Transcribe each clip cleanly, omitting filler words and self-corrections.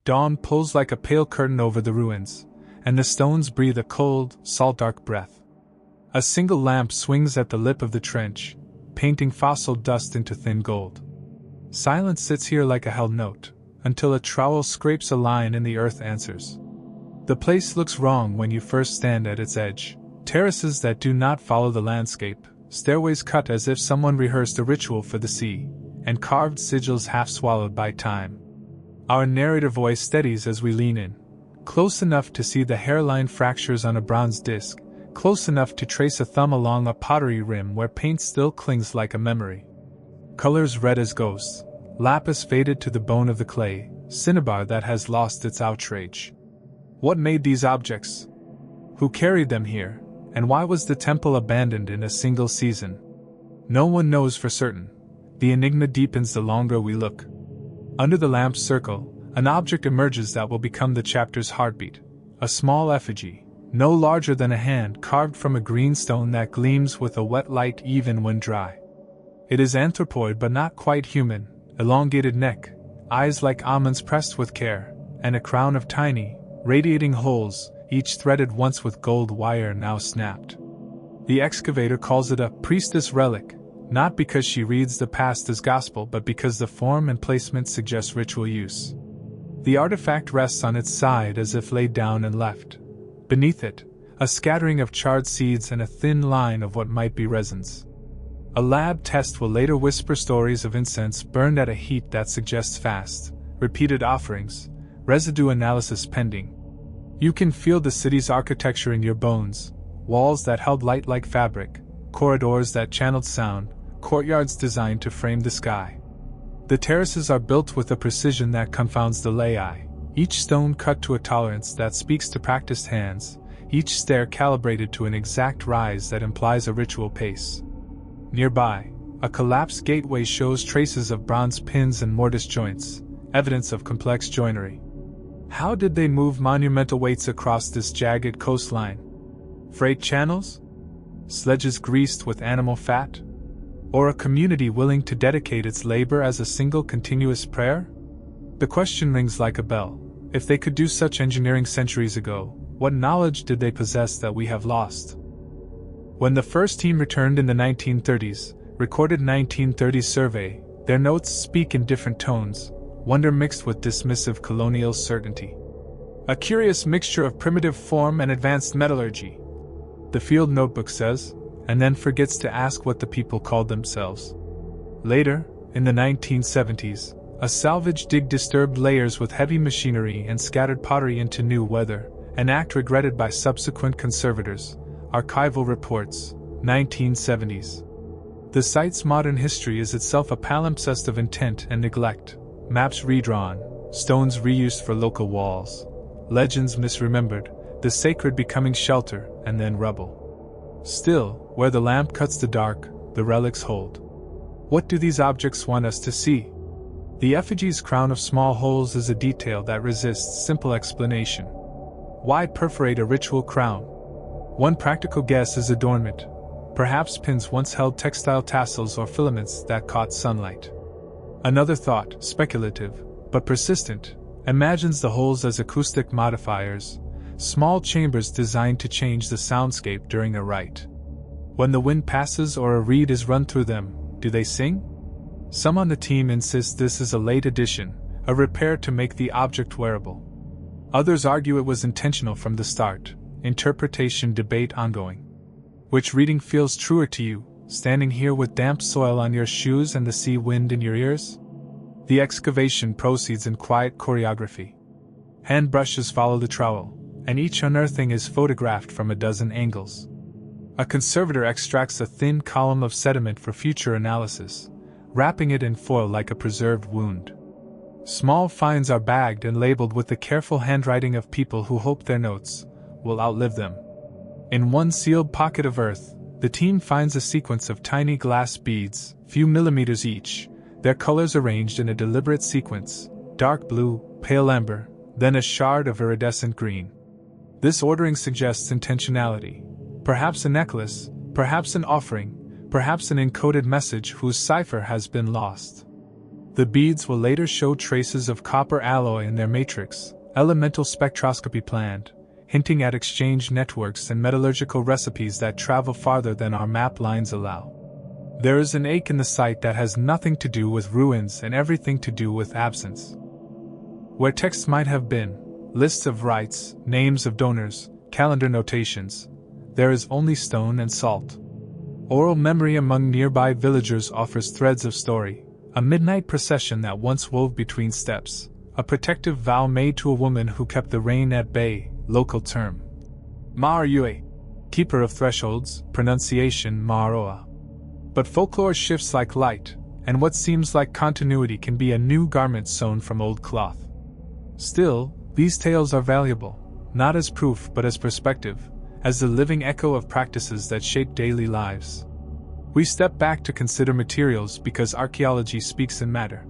Dawn pulls like a pale curtain over the ruins, and the stones breathe a cold, salt-dark breath. A single lamp swings at the lip of the trench, painting fossil dust into thin gold. Silence sits here like a held note, until a trowel scrapes a line in the earth answers. The place looks wrong when you first stand at its edge. Terraces that do not follow the landscape, stairways cut as if someone rehearsed a ritual for the sea, and carved sigils half swallowed by time. Our narrator voice steadies as we lean in, close enough to see the hairline fractures on a bronze disc, close enough to trace a thumb along a pottery rim where paint still clings like a memory. Colors red as ghosts, lapis faded to the bone of the clay, cinnabar that has lost its outrage. What made these objects? Who carried them here, and why was the temple abandoned in a single season? No one knows for certain. The enigma deepens the longer we look. Under the lamp's circle, an object emerges that will become the chapter's heartbeat. A small effigy, no larger than a hand, carved from a green stone that gleams with a wet light even when dry. It is anthropoid but not quite human, elongated neck, eyes like almonds pressed with care, and a crown of tiny, radiating holes, each threaded once with gold wire now snapped. The excavator calls it a Priestess Relic, not because she reads the past as gospel but because the form and placement suggest ritual use. The artifact rests on its side as if laid down and left. Beneath it, a scattering of charred seeds and a thin line of what might be resins. A lab test will later whisper stories of incense burned at a heat that suggests fast, repeated offerings, residue analysis pending. You can feel the city's architecture in your bones, walls that held light like fabric, corridors that channeled sound, courtyards designed to frame the sky. The terraces are built with a precision that confounds the lay eye, each stone cut to a tolerance that speaks to practiced hands, each stair calibrated to an exact rise that implies a ritual pace. Nearby, a collapsed gateway shows traces of bronze pins and mortise joints, evidence of complex joinery. How did they move monumental weights across this jagged coastline? Freight channels? Sledges greased with animal fat? Or a community willing to dedicate its labor as a single continuous prayer? The question rings like a bell. If they could do such engineering centuries ago, what knowledge did they possess that we have lost? When the first team returned in the 1930s, recorded 1930s survey, their notes speak in different tones, wonder mixed with dismissive colonial certainty. A curious mixture of primitive form and advanced metallurgy. The field notebook says, and then forgets to ask what the people called themselves. Later, in the 1970s, a salvage dig disturbed layers with heavy machinery and scattered pottery into new weather, an act regretted by subsequent conservators. Archival reports, 1970s. The site's modern history is itself a palimpsest of intent and neglect. Maps redrawn, stones reused for local walls, legends misremembered, the sacred becoming shelter and then rubble. Still, where the lamp cuts the dark, the relics hold. What do these objects want us to see? The effigy's crown of small holes is a detail that resists simple explanation. Why perforate a ritual crown? One practical guess is adornment. Perhaps pins once held textile tassels or filaments that caught sunlight. Another thought, speculative, but persistent, imagines the holes as acoustic modifiers, small chambers designed to change the soundscape during a rite. When the wind passes or a reed is run through them, do they sing? Some on the team insist this is a late addition, a repair to make the object wearable. Others argue it was intentional from the start, interpretation debate ongoing. Which reading feels truer to you, standing here with damp soil on your shoes and the sea wind in your ears? The excavation proceeds in quiet choreography. Hand brushes follow the trowel, and each unearthing is photographed from a dozen angles. A conservator extracts a thin column of sediment for future analysis, wrapping it in foil like a preserved wound. Small finds are bagged and labeled with the careful handwriting of people who hope their notes will outlive them. In one sealed pocket of earth, the team finds a sequence of tiny glass beads, few millimeters each, their colors arranged in a deliberate sequence, dark blue, pale amber, then a shard of iridescent green. This ordering suggests intentionality. Perhaps a necklace, perhaps an offering, perhaps an encoded message whose cipher has been lost. The beads will later show traces of copper alloy in their matrix, elemental spectroscopy planned, hinting at exchange networks and metallurgical recipes that travel farther than our map lines allow. There is an ache in the site that has nothing to do with ruins and everything to do with absence. Where text might have been, lists of rites, names of donors, calendar notations, there is only stone and salt. Oral memory among nearby villagers offers threads of story, a midnight procession that once wove between steps, a protective vow made to a woman who kept the rain at bay, local term. Ma'arue, keeper of thresholds, pronunciation Ma'aroa. But folklore shifts like light, and what seems like continuity can be a new garment sewn from old cloth. Still, these tales are valuable, not as proof but as perspective, as the living echo of practices that shape daily lives. We step back to consider materials because archaeology speaks in matter.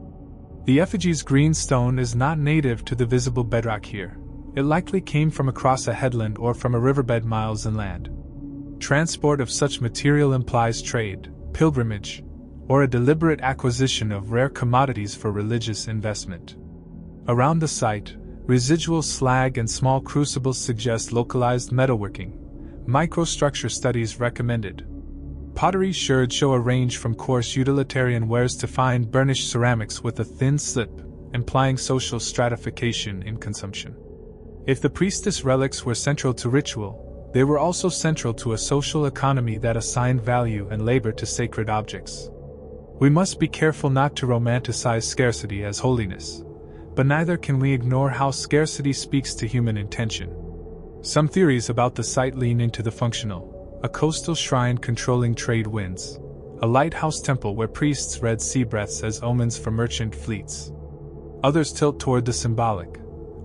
The effigy's green stone is not native to the visible bedrock here. It likely came from across a headland or from a riverbed miles inland. Transport of such material implies trade, pilgrimage, or a deliberate acquisition of rare commodities for religious investment. Around the site, residual slag and small crucibles suggest localized metalworking. Microstructure studies recommended. Pottery sherds show a range from coarse utilitarian wares to fine burnished ceramics with a thin slip, implying social stratification in consumption. If the Priestess Relics were central to ritual, they were also central to a social economy that assigned value and labor to sacred objects. We must be careful not to romanticize scarcity as holiness, but neither can we ignore how scarcity speaks to human intention. Some theories about the site lean into the functional: a coastal shrine controlling trade winds, a lighthouse temple where priests read sea breaths as omens for merchant fleets. Others tilt toward the symbolic: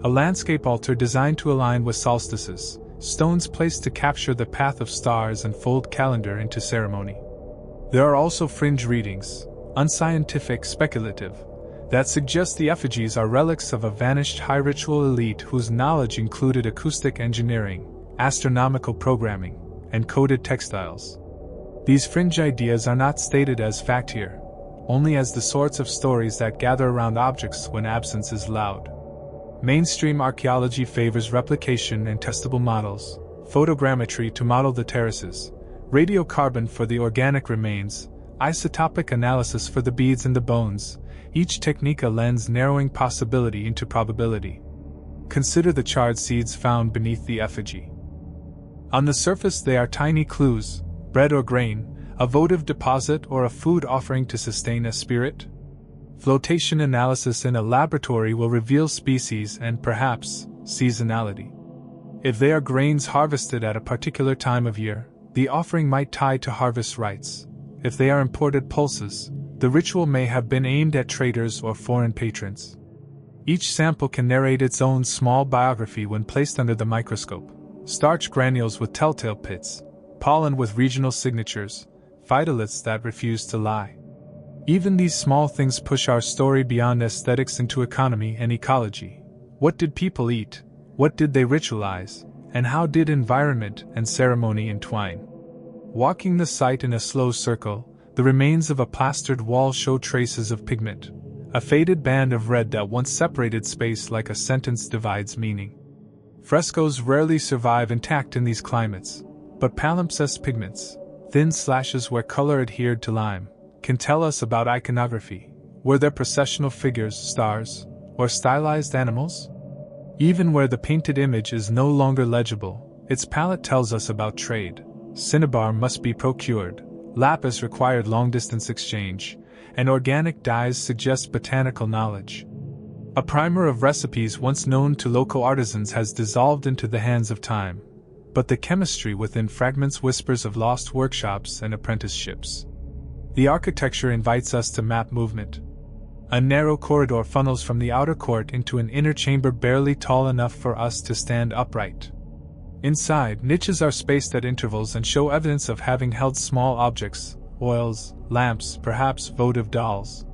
a landscape altar designed to align with solstices, stones placed to capture the path of stars and fold calendar into ceremony. There are also fringe readings, unscientific, speculative, that suggest the effigies are relics of a vanished high ritual elite whose knowledge included acoustic engineering, astronomical programming, and coded textiles. These fringe ideas are not stated as fact here, only as the sorts of stories that gather around objects when absence is loud. Mainstream archaeology favors replication and testable models, photogrammetry to model the terraces, radiocarbon for the organic remains, isotopic analysis for the beads and the bones, each technique a lens narrowing possibility into probability. Consider the charred seeds found beneath the effigy. On the surface they are tiny clues: bread or grain, a votive deposit or a food offering to sustain a spirit. Flotation analysis in a laboratory will reveal species and, perhaps, seasonality. If they are grains harvested at a particular time of year, the offering might tie to harvest rites. If they are imported pulses, the ritual may have been aimed at traders or foreign patrons. Each sample can narrate its own small biography when placed under the microscope: starch granules with telltale pits, pollen with regional signatures, phytoliths that refuse to lie. Even these small things push our story beyond aesthetics into economy and ecology. What did people eat? What did they ritualize? And how did environment and ceremony entwine? Walking the site in a slow circle, the remains of a plastered wall show traces of pigment, a faded band of red that once separated space like a sentence divides meaning. Frescoes rarely survive intact in these climates, but palimpsest pigments, thin slashes where color adhered to lime, can tell us about iconography. Were there processional figures, stars, or stylized animals? Even where the painted image is no longer legible, its palette tells us about trade. Cinnabar must be procured, lapis required long-distance exchange, and organic dyes suggest botanical knowledge. A primer of recipes once known to local artisans has dissolved into the hands of time, but the chemistry within fragments whispers of lost workshops and apprenticeships. The architecture invites us to map movement. A narrow corridor funnels from the outer court into an inner chamber barely tall enough for us to stand upright. Inside, niches are spaced at intervals and show evidence of having held small objects, oils, lamps, perhaps votive dolls.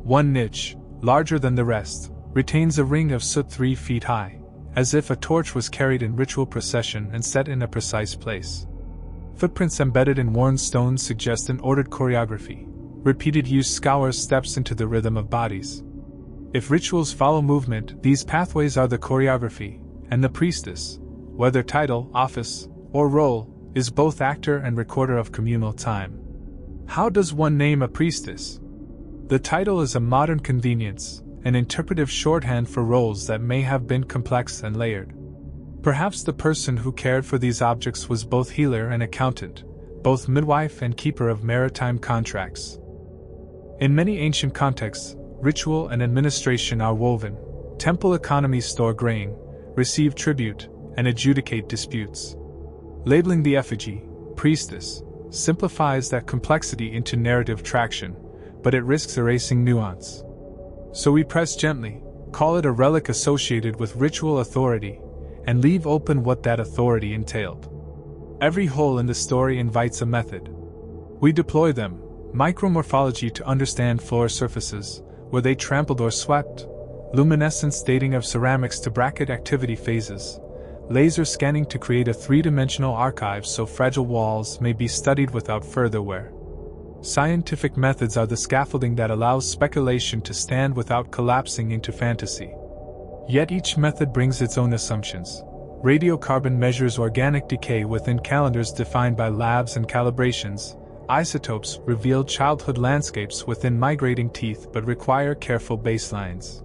One niche, larger than the rest, retains a ring of soot 3 feet high, as if a torch was carried in ritual procession and set in a precise place. Footprints embedded in worn stones suggest an ordered choreography, Repeated use scours steps into the rhythm of bodies. If rituals follow movement, these pathways are the choreography, and the priestess, whether title, office, or role, is both actor and recorder of communal time. How does one name a priestess? The title is a modern convenience, an interpretive shorthand for roles that may have been complex and layered. Perhaps the person who cared for these objects was both healer and accountant, both midwife and keeper of maritime contracts. In many ancient contexts, ritual and administration are woven. Temple economies store grain, receive tribute, and adjudicate disputes. Labeling the effigy, priestess, simplifies that complexity into narrative traction, but it risks erasing nuance. So we press gently, call it a relic associated with ritual authority, and leave open what that authority entailed. Every hole in the story invites a method. We deploy them: micromorphology to understand floor surfaces, where they trampled or swept, luminescence dating of ceramics to bracket activity phases, laser scanning to create a three-dimensional archive so fragile walls may be studied without further wear. Scientific methods are the scaffolding that allows speculation to stand without collapsing into fantasy. Yet each method brings its own assumptions. Radiocarbon measures organic decay within calendars defined by labs and calibrations. Isotopes reveal childhood landscapes within migrating teeth but require careful baselines.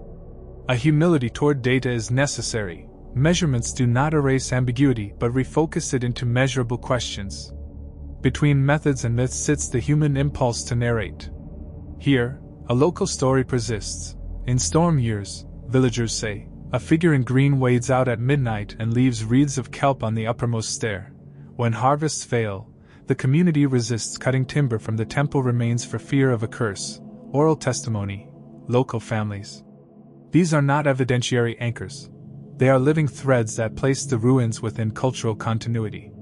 A humility toward data is necessary. Measurements do not erase ambiguity but refocus it into measurable questions. Between methods and myths sits the human impulse to narrate. Here, a local story persists. In storm years, villagers say, a figure in green wades out at midnight and leaves wreaths of kelp on the uppermost stair. When harvests fail, the community resists cutting timber from the temple remains for fear of a curse. Oral testimony, local families. These are not evidentiary anchors. They are living threads that place the ruins within cultural continuity.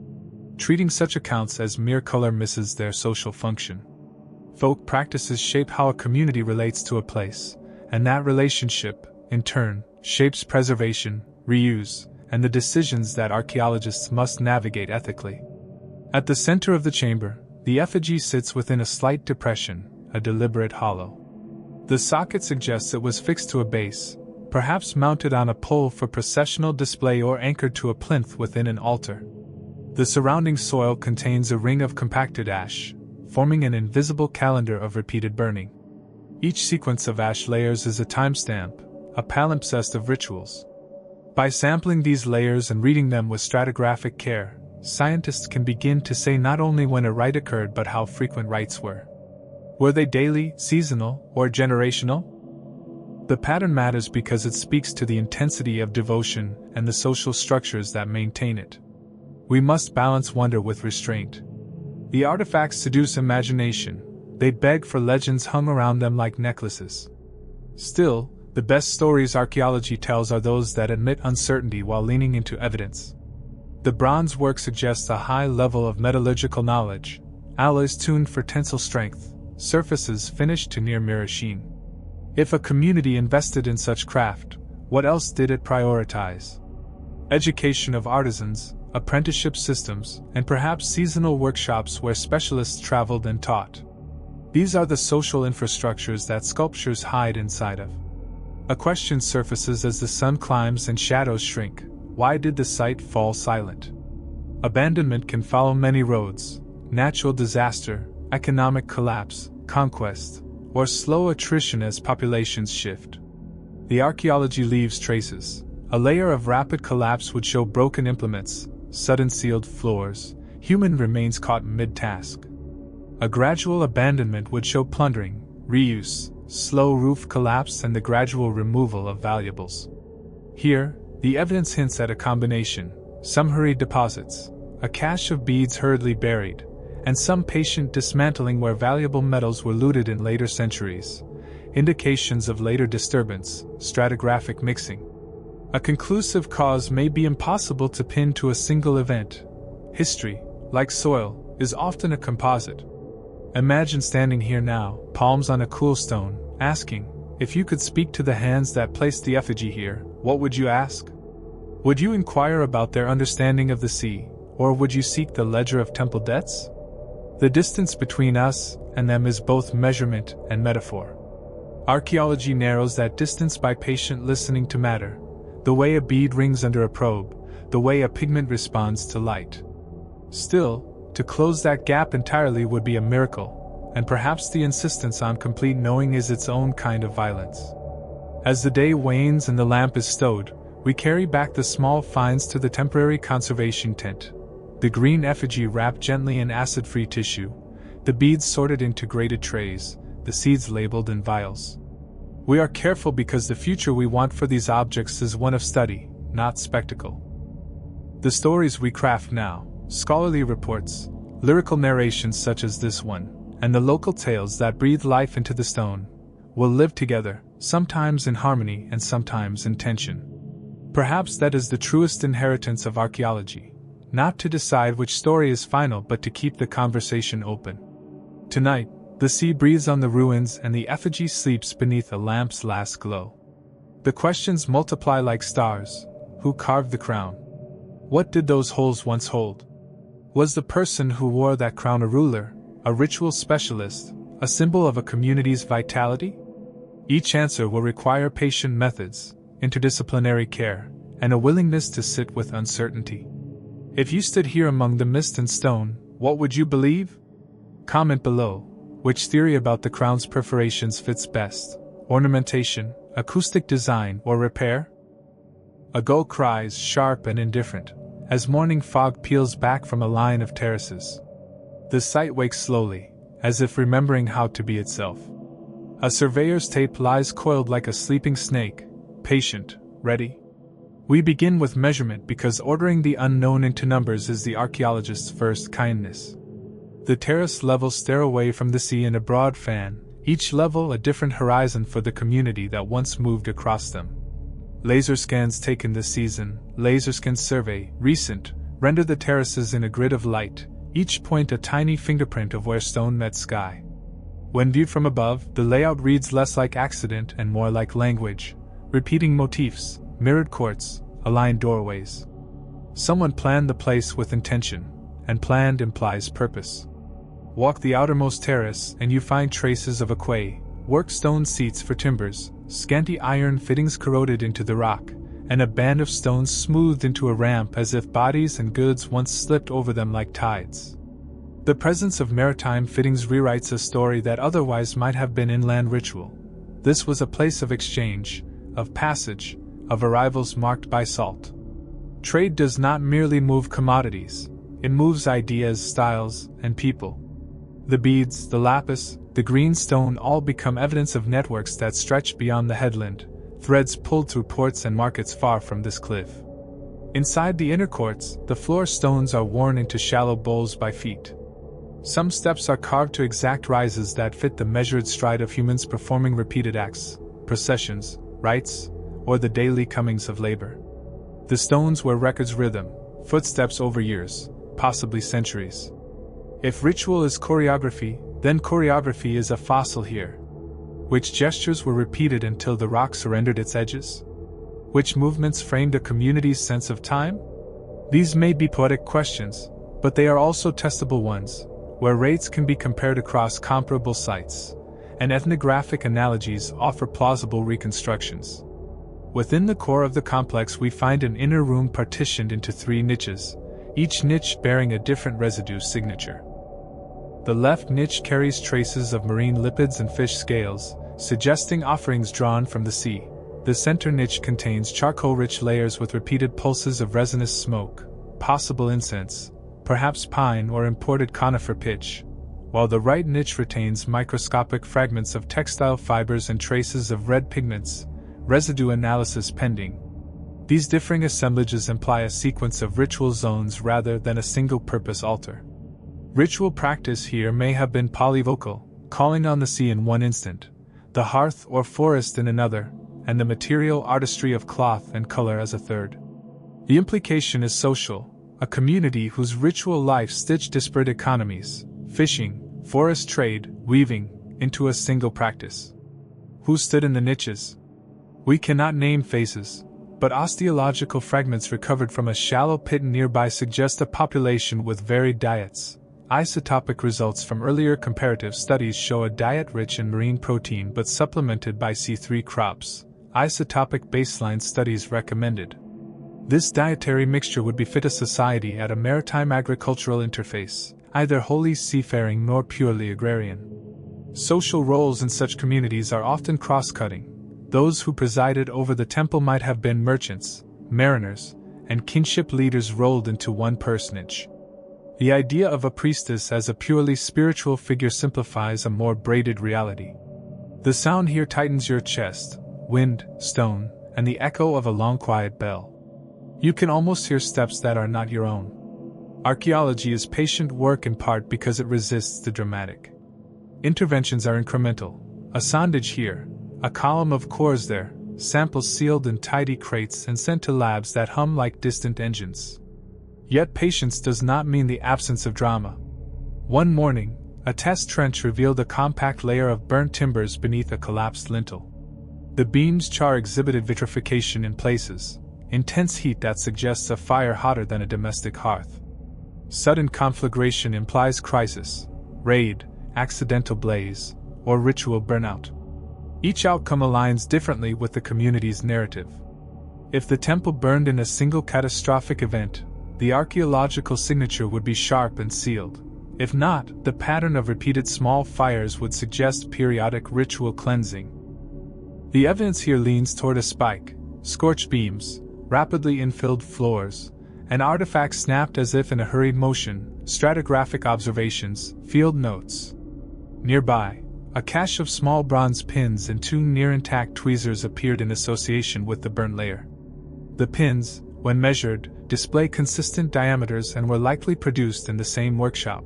Treating such accounts as mere color misses their social function. Folk practices shape how a community relates to a place, and that relationship, in turn, shapes preservation, reuse, and the decisions that archaeologists must navigate ethically. At the center of the chamber, the effigy sits within a slight depression, a deliberate hollow. The socket suggests it was fixed to a base, perhaps mounted on a pole for processional display or anchored to a plinth within an altar. The surrounding soil contains a ring of compacted ash, forming an invisible calendar of repeated burning. Each sequence of ash layers is a timestamp, a palimpsest of rituals. By sampling these layers and reading them with stratigraphic care, scientists can begin to say not only when a rite occurred but how frequent rites were. Were they daily, seasonal, or generational? The pattern matters because it speaks to the intensity of devotion and the social structures that maintain it. We must balance wonder with restraint. The artifacts seduce imagination, they beg for legends hung around them like necklaces. Still, the best stories archaeology tells are those that admit uncertainty while leaning into evidence. The bronze work suggests a high level of metallurgical knowledge, alloys tuned for tensile strength, surfaces finished to near mirror sheen. If a community invested in such craft, what else did it prioritize? Education of artisans, apprenticeship systems, and perhaps seasonal workshops where specialists traveled and taught. These are the social infrastructures that sculptures hide inside of. A question surfaces as the sun climbs and shadows shrink. Why did the site fall silent? Abandonment can follow many roads: natural disaster, economic collapse, conquest, or slow attrition as populations shift. The archaeology leaves traces. A layer of rapid collapse would show broken implements, sudden sealed floors, human remains caught mid-task. A gradual abandonment would show plundering, reuse, slow roof collapse, and the gradual removal of valuables. Here, the evidence hints at a combination: some hurried deposits, a cache of beads hurriedly buried, and some patient dismantling where valuable metals were looted in later centuries, indications of later disturbance, stratigraphic mixing. A conclusive cause may be impossible to pin to a single event. History, like soil, is often a composite. Imagine standing here now, palms on a cool stone, asking, if you could speak to the hands that placed the effigy here, what would you ask? Would you inquire about their understanding of the sea, or would you seek the ledger of temple debts? The distance between us and them is both measurement and metaphor. Archaeology narrows that distance by patient listening to matter, the way a bead rings under a probe, the way a pigment responds to light. Still, to close that gap entirely would be a miracle, and perhaps the insistence on complete knowing is its own kind of violence. As the day wanes and the lamp is stowed, we carry back the small finds to the temporary conservation tent. The green effigy wrapped gently in acid-free tissue, the beads sorted into graded trays, the seeds labeled in vials. We are careful because the future we want for these objects is one of study, not spectacle. The stories we craft now, scholarly reports, lyrical narrations such as this one, and the local tales that breathe life into the stone, will live together, sometimes in harmony and sometimes in tension. Perhaps that is the truest inheritance of archaeology. Not to decide which story is final but to keep the conversation open. Tonight, the sea breathes on the ruins and the effigy sleeps beneath a lamp's last glow. The questions multiply like stars. Who carved the crown? What did those holes once hold? Was the person who wore that crown a ruler, a ritual specialist, a symbol of a community's vitality? Each answer will require patient methods, interdisciplinary care, and a willingness to sit with uncertainty. If you stood here among the mist and stone, what would you believe? Comment below. Which theory about the crown's perforations fits best? Ornamentation, acoustic design, or repair? A gull cries, sharp and indifferent, as morning fog peels back from a line of terraces. The sight wakes slowly, as if remembering how to be itself. A surveyor's tape lies coiled like a sleeping snake, patient, ready. We begin with measurement because ordering the unknown into numbers is the archaeologist's first kindness. The terrace levels stare away from the sea in a broad fan, each level a different horizon for the community that once moved across them. Laser scans taken this season, laser scan survey, recent, render the terraces in a grid of light, each point a tiny fingerprint of where stone met sky. When viewed from above, the layout reads less like accident and more like language, repeating motifs, mirrored courts, aligned doorways. Someone planned the place with intention, and planned implies purpose. Walk the outermost terrace and you find traces of a quay, worked stone seats for timbers, scanty iron fittings corroded into the rock, and a band of stones smoothed into a ramp as if bodies and goods once slipped over them like tides. The presence of maritime fittings rewrites a story that otherwise might have been inland ritual. This was a place of exchange, of passage, of arrivals marked by salt. Trade does not merely move commodities, it moves ideas, styles, and people. The beads, the lapis, the green stone all become evidence of networks that stretch beyond the headland, threads pulled through ports and markets far from this cliff. Inside the inner courts, the floor stones are worn into shallow bowls by feet. Some steps are carved to exact rises that fit the measured stride of humans performing repeated acts, processions, rites, or the daily comings of labor. The stones were records rhythm, footsteps over years, possibly centuries. If ritual is choreography, then choreography is a fossil here. Which gestures were repeated until the rock surrendered its edges? Which movements framed a community's sense of time? These may be poetic questions, but they are also testable ones, where rates can be compared across comparable sites, and ethnographic analogies offer plausible reconstructions. Within the core of the complex we find an inner room partitioned into 3 niches, each niche bearing a different residue signature. The left niche carries traces of marine lipids and fish scales, suggesting offerings drawn from the sea. The center niche contains charcoal-rich layers with repeated pulses of resinous smoke, possible incense, perhaps pine or imported conifer pitch, while the right niche retains microscopic fragments of textile fibers and traces of red pigments, residue analysis pending. These differing assemblages imply a sequence of ritual zones rather than a single-purpose altar. Ritual practice here may have been polyvocal, calling on the sea in one instant, the hearth or forest in another, and the material artistry of cloth and color as a third. The implication is social, a community whose ritual life stitched disparate economies, fishing, forest trade, weaving, into a single practice. Who stood in the niches? We cannot name faces, but osteological fragments recovered from a shallow pit nearby suggest a population with varied diets, Isotopic results from earlier comparative studies show a diet rich in marine protein but supplemented by C3 crops. Isotopic baseline studies recommended. This dietary mixture would befit a society at a maritime agricultural interface, either wholly seafaring nor purely agrarian. Social roles in such communities are often cross-cutting. Those who presided over the temple might have been merchants, mariners, and kinship leaders rolled into one personage. The idea of a priestess as a purely spiritual figure simplifies a more braided reality. The sound here tightens your chest, wind, stone, and the echo of a long quiet bell. You can almost hear steps that are not your own. Archaeology is patient work in part because it resists the dramatic. Interventions are incremental. A sondage here, a column of cores there, samples sealed in tidy crates and sent to labs that hum like distant engines. Yet patience does not mean the absence of drama. One morning, a test trench revealed a compact layer of burnt timbers beneath a collapsed lintel. The beam's char exhibited vitrification in places, intense heat that suggests a fire hotter than a domestic hearth. Sudden conflagration implies crisis, raid, accidental blaze, or ritual burnout. Each outcome aligns differently with the community's narrative. If the temple burned in a single catastrophic event, the archaeological signature would be sharp and sealed. If not, the pattern of repeated small fires would suggest periodic ritual cleansing. The evidence here leans toward a spike, scorched beams, rapidly infilled floors, and artifacts snapped as if in a hurried motion, stratigraphic observations, field notes. Nearby, a cache of small bronze pins and 2 near-intact tweezers appeared in association with the burnt layer. The pins, when measured, display consistent diameters and were likely produced in the same workshop.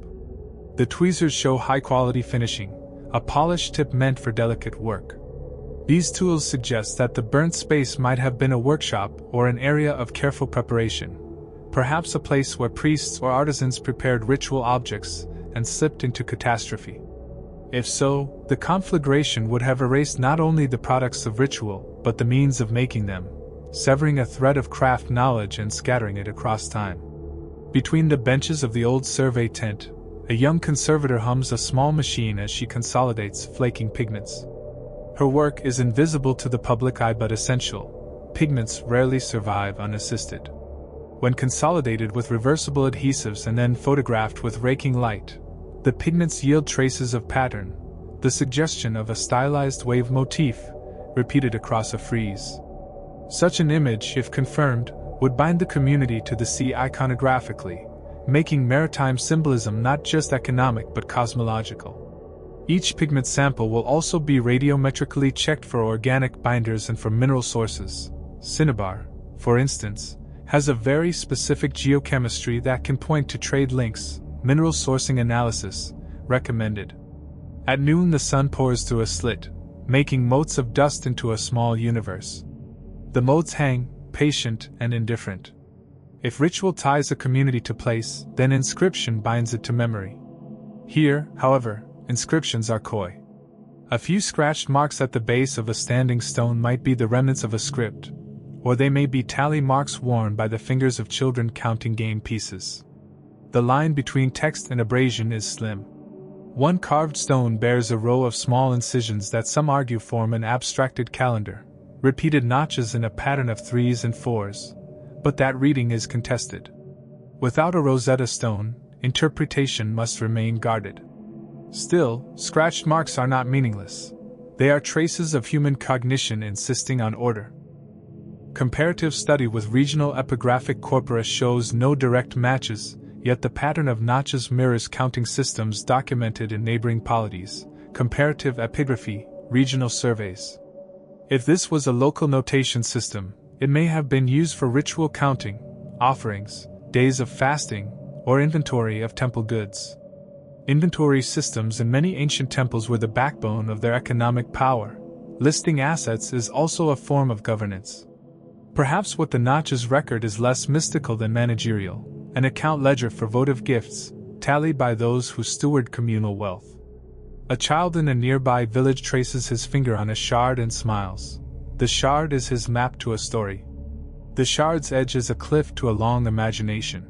The tweezers show high-quality finishing, a polished tip meant for delicate work. These tools suggest that the burnt space might have been a workshop or an area of careful preparation, perhaps a place where priests or artisans prepared ritual objects and slipped into catastrophe. If so, the conflagration would have erased not only the products of ritual, but the means of making them, severing a thread of craft knowledge and scattering it across time. Between the benches of the old survey tent, a young conservator hums a small machine as she consolidates flaking pigments. Her work is invisible to the public eye but essential. Pigments rarely survive unassisted. When consolidated with reversible adhesives and then photographed with raking light, the pigments yield traces of pattern, the suggestion of a stylized wave motif, repeated across a frieze. Such an image, if confirmed, would bind the community to the sea iconographically, making maritime symbolism not just economic but cosmological. Each pigment sample will also be radiometrically checked for organic binders and for mineral sources. Cinnabar, for instance, has a very specific geochemistry that can point to trade links. Mineral sourcing analysis, recommended. At noon the sun pours through a slit, making motes of dust into a small universe. The motes hang, patient and indifferent. If ritual ties a community to place, then inscription binds it to memory. Here, however, inscriptions are coy. A few scratched marks at the base of a standing stone might be the remnants of a script, or they may be tally marks worn by the fingers of children counting game pieces. The line between text and abrasion is slim. One carved stone bears a row of small incisions that some argue form an abstracted calendar, repeated notches in a pattern of 3s and 4s, but that reading is contested. Without a Rosetta Stone, interpretation must remain guarded. Still, scratched marks are not meaningless. They are traces of human cognition insisting on order. Comparative study with regional epigraphic corpora shows no direct matches, yet the pattern of notches mirrors counting systems documented in neighboring polities, comparative epigraphy, regional surveys. If this was a local notation system, it may have been used for ritual counting, offerings, days of fasting, or inventory of temple goods. Inventory systems in many ancient temples were the backbone of their economic power. Listing assets is also a form of governance. Perhaps what the notches record is less mystical than managerial, an account ledger for votive gifts, tallied by those who steward communal wealth. A child in a nearby village traces his finger on a shard and smiles. The shard is his map to a story. The shard's edge is a cliff to a long imagination.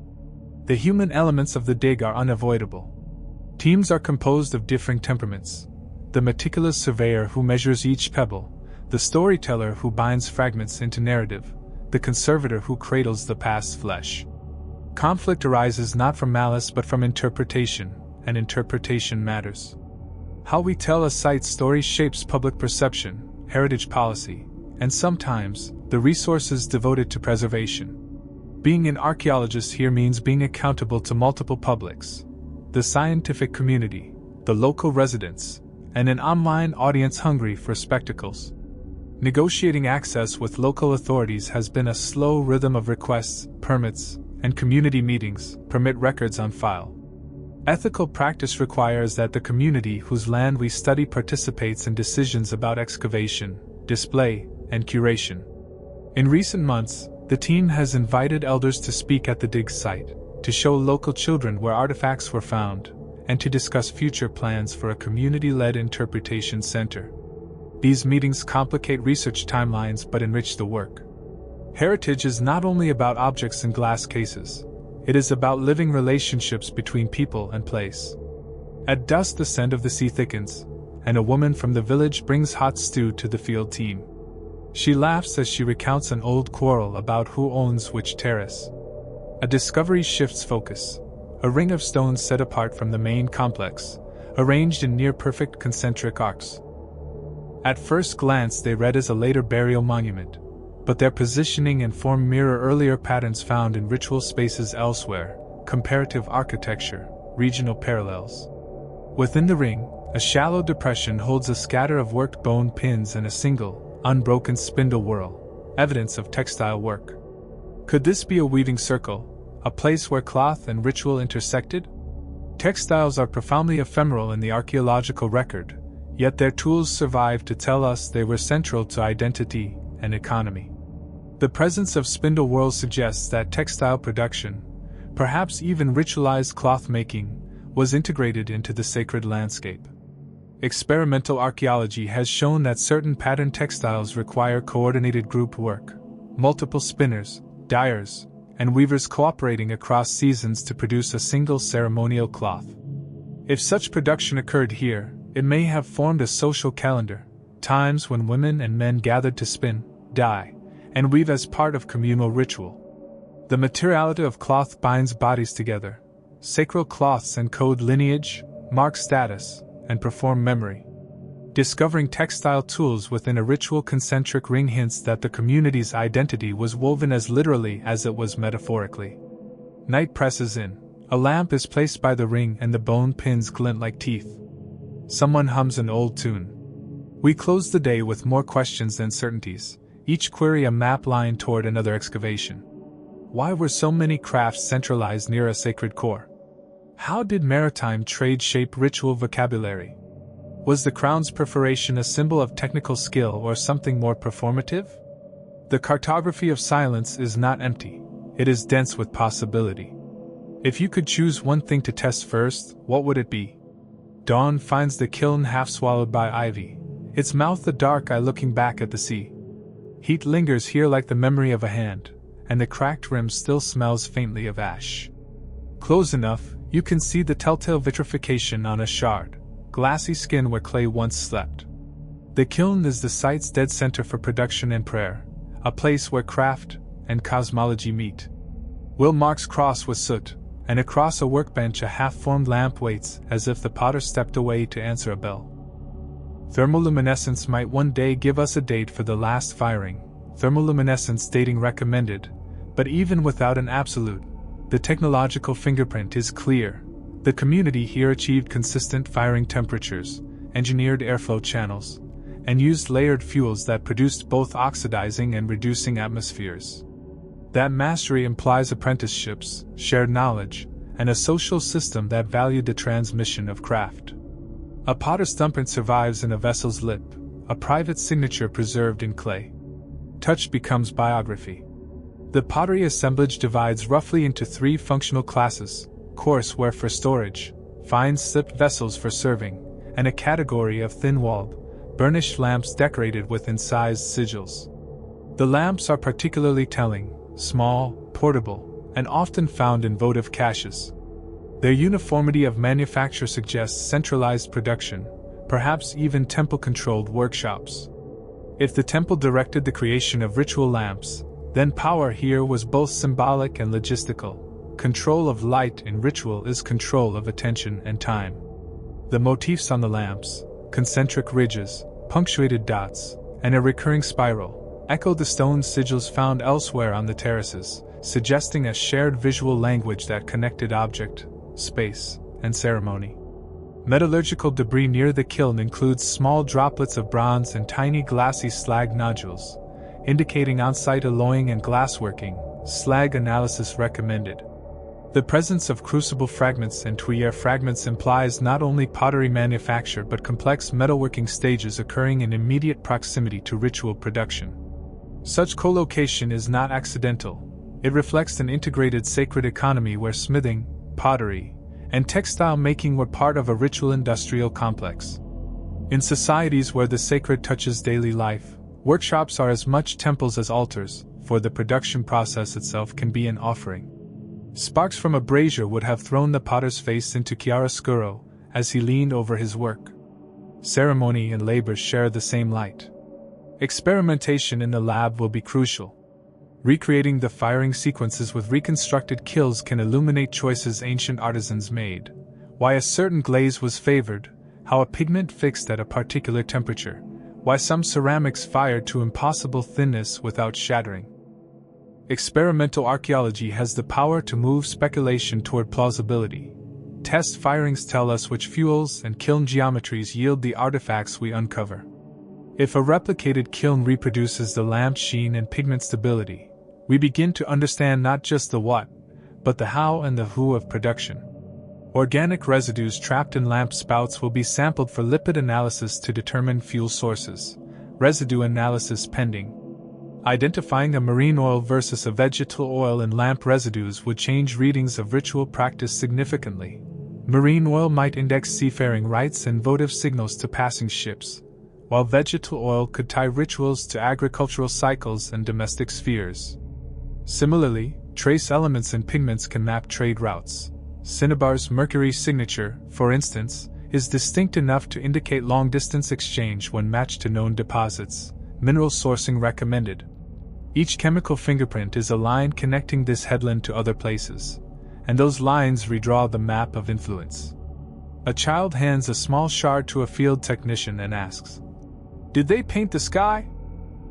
The human elements of the dig are unavoidable. Teams are composed of differing temperaments: the meticulous surveyor who measures each pebble, the storyteller who binds fragments into narrative, the conservator who cradles the past's flesh. Conflict arises not from malice but from interpretation, and interpretation matters. How we tell a site's story shapes public perception, heritage policy, and sometimes, the resources devoted to preservation. Being an archaeologist here means being accountable to multiple publics: the scientific community, the local residents, and an online audience hungry for spectacles. Negotiating access with local authorities has been a slow rhythm of requests, permits, and community meetings permit records on file. Ethical practice requires that the community whose land we study participates in decisions about excavation, display, and curation. In recent months, the team has invited elders to speak at the dig site, to show local children where artifacts were found, and to discuss future plans for a community-led interpretation center. These meetings complicate research timelines but enrich the work. Heritage is not only about objects in glass cases, it is about living relationships between people and place. At dusk, the scent of the sea thickens, and a woman from the village brings hot stew to the field team. She laughs as she recounts an old quarrel about who owns which terrace. A discovery shifts focus: a ring of stones set apart from the main complex, arranged in near-perfect concentric arcs. At first glance they read as a later burial monument, but their positioning and form mirror earlier patterns found in ritual spaces elsewhere: comparative architecture, regional parallels. Within the ring, a shallow depression holds a scatter of worked bone pins and a single, unbroken spindle whorl, evidence of textile work. Could this be a weaving circle, a place where cloth and ritual intersected? Textiles are profoundly ephemeral in the archaeological record, yet their tools survive to tell us they were central to identity and economy. The presence of spindle whorls suggests that textile production, perhaps even ritualized cloth making, was integrated into the sacred landscape. Experimental archaeology has shown that certain patterned textiles require coordinated group work: multiple spinners, dyers, and weavers cooperating across seasons to produce a single ceremonial cloth. If such production occurred here, it may have formed a social calendar, times when women and men gathered to spin, dye, and weave as part of communal ritual. The materiality of cloth binds bodies together. Sacred cloths encode lineage, mark status, and perform memory. Discovering textile tools within a ritual concentric ring hints that the community's identity was woven as literally as it was metaphorically. Night presses in. A lamp is placed by the ring and the bone pins glint like teeth. Someone hums an old tune. We close the day with more questions than certainties, each query a map line toward another excavation. Why were so many crafts centralized near a sacred core? How did maritime trade shape ritual vocabulary? Was the crown's perforation a symbol of technical skill or something more performative? The cartography of silence is not empty, it is dense with possibility. If you could choose one thing to test first, what would it be? Dawn finds the kiln half swallowed by ivy, its mouth a dark eye looking back at the sea. Heat lingers here like the memory of a hand, and the cracked rim still smells faintly of ash. Close enough, you can see the telltale vitrification on a shard, glassy skin where clay once slept. The kiln is the site's dead center for production and prayer, a place where craft and cosmology meet. Will marks cross with soot, and across a workbench a half-formed lamp waits as if the potter stepped away to answer a bell. Thermoluminescence might one day give us a date for the last firing, thermoluminescence dating recommended, but even without an absolute, the technological fingerprint is clear. The community here achieved consistent firing temperatures, engineered airflow channels, and used layered fuels that produced both oxidizing and reducing atmospheres. That mastery implies apprenticeships, shared knowledge, and a social system that valued the transmission of craft. A potter's thumbprint survives in a vessel's lip, a private signature preserved in clay. Touch becomes biography. The pottery assemblage divides roughly into three functional classes: coarse ware for storage, fine sipped vessels for serving, and a category of thin-walled, burnished lamps decorated with incised sigils. The lamps are particularly telling: small, portable, and often found in votive caches. Their uniformity of manufacture suggests centralized production, perhaps even temple-controlled workshops. If the temple directed the creation of ritual lamps, then power here was both symbolic and logistical. Control of light in ritual is control of attention and time. The motifs on the lamps, concentric ridges, punctuated dots, and a recurring spiral, echoed the stone sigils found elsewhere on the terraces, suggesting a shared visual language that connected object, space, and ceremony. Metallurgical debris near the kiln includes small droplets of bronze and tiny glassy slag nodules, indicating on-site alloying and glassworking. Slag analysis recommended. The presence of crucible fragments and tuyere fragments implies not only pottery manufacture but complex metalworking stages occurring in immediate proximity to ritual production. Such co-location is not accidental. It reflects an integrated sacred economy where smithing, pottery, and textile making were part of a ritual industrial complex. In societies where the sacred touches daily life, workshops are as much temples as altars, for the production process itself can be an offering. Sparks from a brazier would have thrown the potter's face into chiaroscuro as he leaned over his work. Ceremony and labor share the same light. Experimentation in the lab will be crucial. Recreating the firing sequences with reconstructed kilns can illuminate choices ancient artisans made, why a certain glaze was favored, how a pigment fixed at a particular temperature, why some ceramics fired to impossible thinness without shattering. Experimental archaeology has the power to move speculation toward plausibility. Test firings tell us which fuels and kiln geometries yield the artifacts we uncover. If a replicated kiln reproduces the lamp sheen and pigment stability, we begin to understand not just the what, but the how and the who of production. Organic residues trapped in lamp spouts will be sampled for lipid analysis to determine fuel sources. Residue analysis pending. Identifying a marine oil versus a vegetal oil in lamp residues would change readings of ritual practice significantly. Marine oil might index seafaring rites and votive signals to passing ships, while vegetal oil could tie rituals to agricultural cycles and domestic spheres. Similarly, trace elements in pigments can map trade routes. Cinnabar's mercury signature, for instance, is distinct enough to indicate long-distance exchange when matched to known deposits. Mineral sourcing recommended. Each chemical fingerprint is a line connecting this headland to other places, and those lines redraw the map of influence. A child hands a small shard to a field technician and asks, "Did they paint the sky?"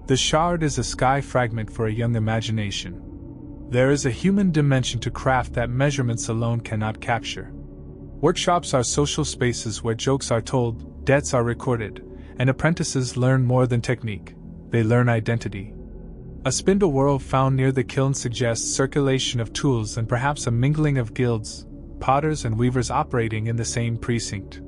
The shard is a sky fragment for a young imagination. There is a human dimension to craft that measurements alone cannot capture. Workshops are social spaces where jokes are told, debts are recorded, and apprentices learn more than technique. They learn identity. A spindle whorl found near the kiln suggests circulation of tools and perhaps a mingling of guilds, potters and weavers operating in the same precinct.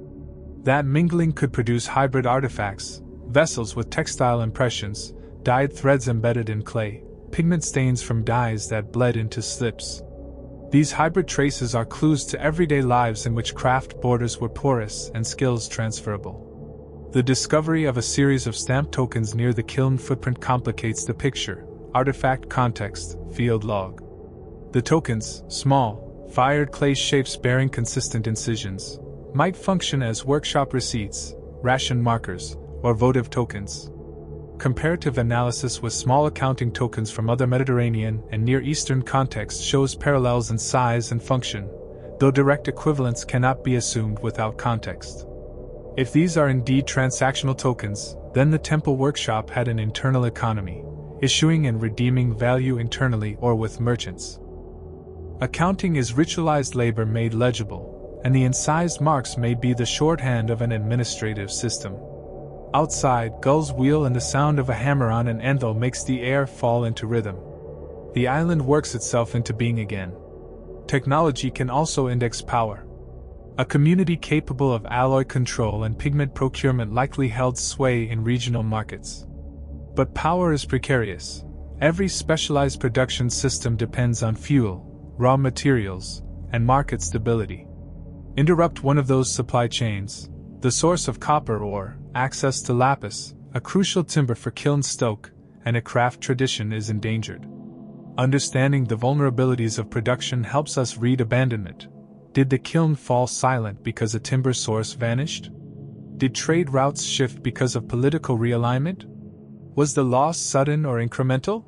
That mingling could produce hybrid artifacts, vessels with textile impressions, dyed threads embedded in clay, pigment stains from dyes that bled into slips. These hybrid traces are clues to everyday lives in which craft borders were porous and skills transferable. The discovery of a series of stamp tokens near the kiln footprint complicates the picture. Artifact context, field log. The tokens, small, fired clay shapes bearing consistent incisions, might function as workshop receipts, ration markers, or votive tokens. Comparative analysis with small accounting tokens from other Mediterranean and Near Eastern contexts shows parallels in size and function, though direct equivalence cannot be assumed without context. If these are indeed transactional tokens, then the temple workshop had an internal economy, issuing and redeeming value internally or with merchants. Accounting is ritualized labor made legible, and the incised marks may be the shorthand of an administrative system. Outside, gulls wheel and the sound of a hammer on an anvil makes the air fall into rhythm. The island works itself into being again. Technology can also index power. A community capable of alloy control and pigment procurement likely held sway in regional markets. But power is precarious. Every specialized production system depends on fuel, raw materials, and market stability. Interrupt one of those supply chains, the source of copper ore, access to lapis, a crucial timber for kiln stoke, and a craft tradition is endangered. Understanding the vulnerabilities of production helps us read abandonment. Did the kiln fall silent because a timber source vanished? Did trade routes shift because of political realignment? Was the loss sudden or incremental?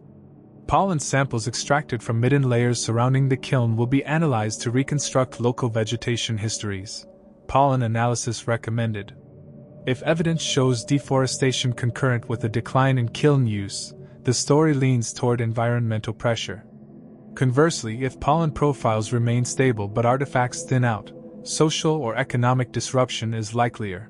Pollen samples extracted from midden layers surrounding the kiln will be analyzed to reconstruct local vegetation histories. Pollen analysis recommended. If evidence shows deforestation concurrent with a decline in kiln use, the story leans toward environmental pressure. Conversely, if pollen profiles remain stable but artifacts thin out, social or economic disruption is likelier.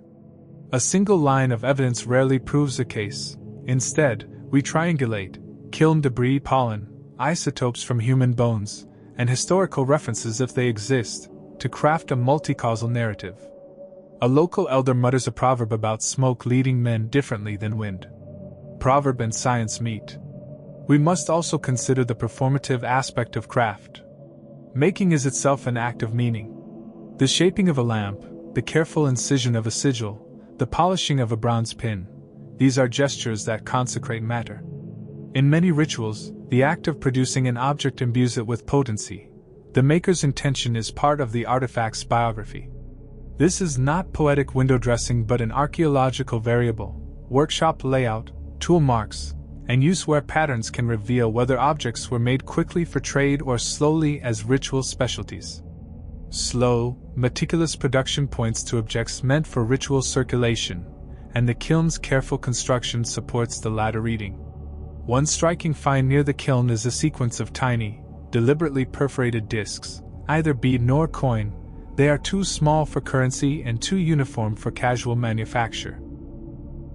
A single line of evidence rarely proves a case. Instead, we triangulate kiln debris, pollen, isotopes from human bones, and historical references if they exist, to craft a multi-causal narrative. A local elder mutters a proverb about smoke leading men differently than wind. Proverb and science meet. We must also consider the performative aspect of craft. Making is itself an act of meaning. The shaping of a lamp, the careful incision of a sigil, the polishing of a bronze pin, these are gestures that consecrate matter. In many rituals, the act of producing an object imbues it with potency. The maker's intention is part of the artifact's biography. This is not poetic window dressing but an archaeological variable, workshop layout, tool marks, and use where patterns can reveal whether objects were made quickly for trade or slowly as ritual specialties. Slow, meticulous production points to objects meant for ritual circulation, and the kiln's careful construction supports the latter reading. One striking find near the kiln is a sequence of tiny, deliberately perforated discs, either bead nor coin. They are too small for currency and too uniform for casual manufacture.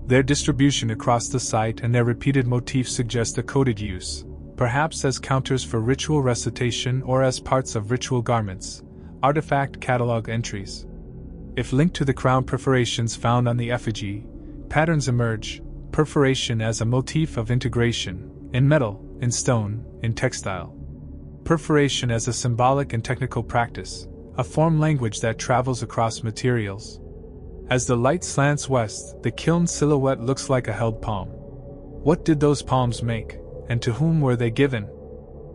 Their distribution across the site and their repeated motifs suggest a coded use, perhaps as counters for ritual recitation or as parts of ritual garments, artifact catalog entries. If linked to the crown perforations found on the effigy, patterns emerge: perforation as a motif of integration, in metal, in stone, in textile. Perforation as a symbolic and technical practice, a form language that travels across materials. As the light slants west, the kiln silhouette looks like a held palm. What did those palms make, and to whom were they given?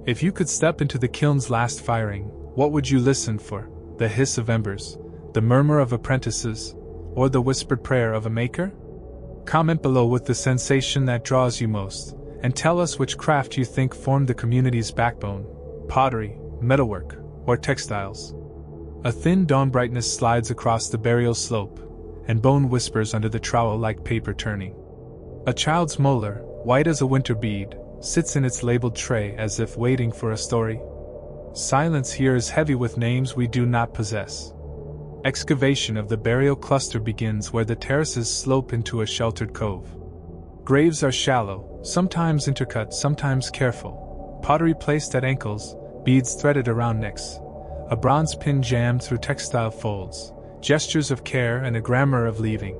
If you could step into the kiln's last firing, what would you listen for? The hiss of embers, the murmur of apprentices, or the whispered prayer of a maker? Comment below with the sensation that draws you most, and tell us which craft you think formed the community's backbone: pottery, metalwork, or textiles. A thin dawn brightness slides across the burial slope, and bone whispers under the trowel like paper turning. A child's molar, white as a winter bead, sits in its labeled tray as if waiting for a story. Silence here is heavy with names we do not possess. Excavation of the burial cluster begins where the terraces slope into a sheltered cove. Graves are shallow, sometimes intercut, sometimes careful. Pottery placed at ankles, beads threaded around necks. A bronze pin jammed through textile folds, gestures of care and a grammar of leaving.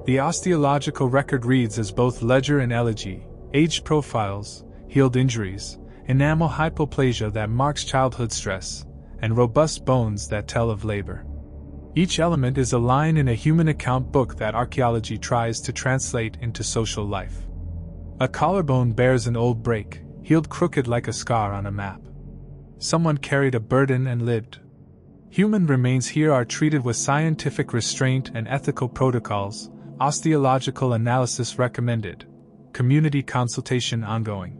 The osteological record reads as both ledger and elegy: aged profiles, healed injuries, enamel hypoplasia that marks childhood stress, and robust bones that tell of labor. Each element is a line in a human account book that archaeology tries to translate into social life. A collarbone bears an old break, healed crooked like a scar on a map. Someone carried a burden and lived. Human remains here are treated with scientific restraint and ethical protocols. Osteological analysis recommended. Community consultation ongoing.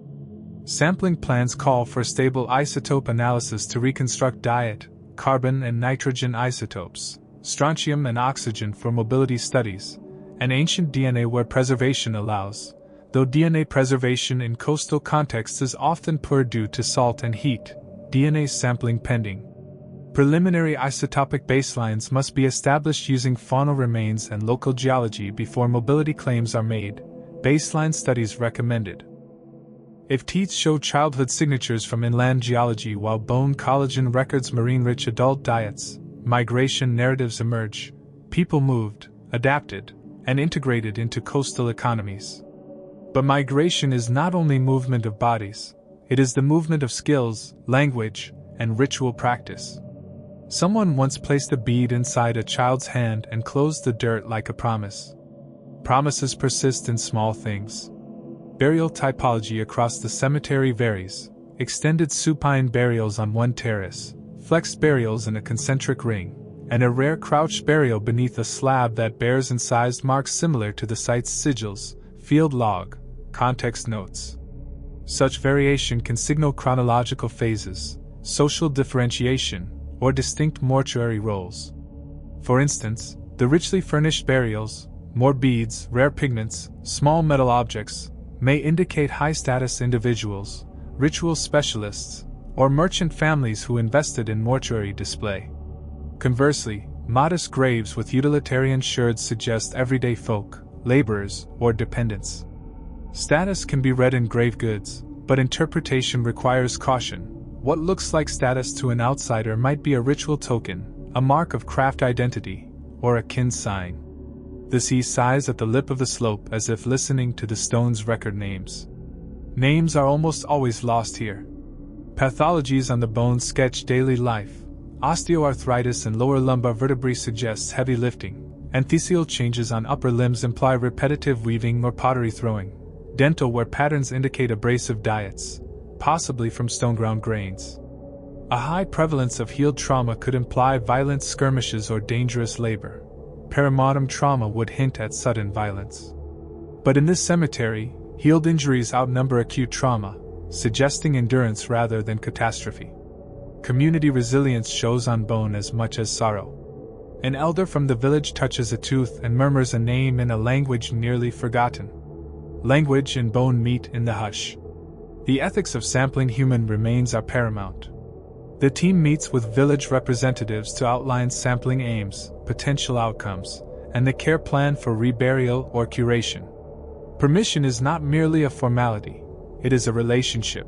Sampling plans call for stable isotope analysis to reconstruct diet, carbon and nitrogen isotopes, strontium and oxygen for mobility studies, and ancient DNA where preservation allows, though DNA preservation in coastal contexts is often poor due to salt and heat. DNA sampling pending. Preliminary isotopic baselines must be established using faunal remains and local geology before mobility claims are made. Baseline studies recommended. If teeth show childhood signatures from inland geology while bone collagen records marine-rich adult diets, migration narratives emerge. People moved, adapted, and integrated into coastal economies. But migration is not only movement of bodies, it is the movement of skills, language, and ritual practice. Someone once placed a bead inside a child's hand and closed the dirt like a promise. Promises persist in small things. Burial typology across the cemetery varies: extended supine burials on one terrace, flexed burials in a concentric ring, and a rare crouched burial beneath a slab that bears incised marks similar to the site's sigils, field log, context notes. Such variation can signal chronological phases, social differentiation, or distinct mortuary roles. For instance, the richly furnished burials, more beads, rare pigments, small metal objects, may indicate high-status individuals, ritual specialists, or merchant families who invested in mortuary display. Conversely, modest graves with utilitarian sherds suggest everyday folk, laborers, or dependents. Status can be read in grave goods, but interpretation requires caution. What looks like status to an outsider might be a ritual token, a mark of craft identity, or a kin sign. The sea sighs at the lip of the slope as if listening to the stone's record names. Names are almost always lost here. Pathologies on the bones sketch daily life. Osteoarthritis and lower lumbar vertebrae suggests heavy lifting. Enthesial changes on upper limbs imply repetitive weaving or pottery throwing. Dental wear patterns indicate abrasive diets, possibly from stone-ground grains. A high prevalence of healed trauma could imply violent skirmishes or dangerous labor. Perimortem trauma would hint at sudden violence. But in this cemetery, healed injuries outnumber acute trauma, suggesting endurance rather than catastrophe. Community resilience shows on bone as much as sorrow. An elder from the village touches a tooth and murmurs a name in a language nearly forgotten. Language and bone meet in the hush. The ethics of sampling human remains are paramount. The team meets with village representatives to outline sampling aims, potential outcomes, and the care plan for reburial or curation. Permission is not merely a formality, it is a relationship.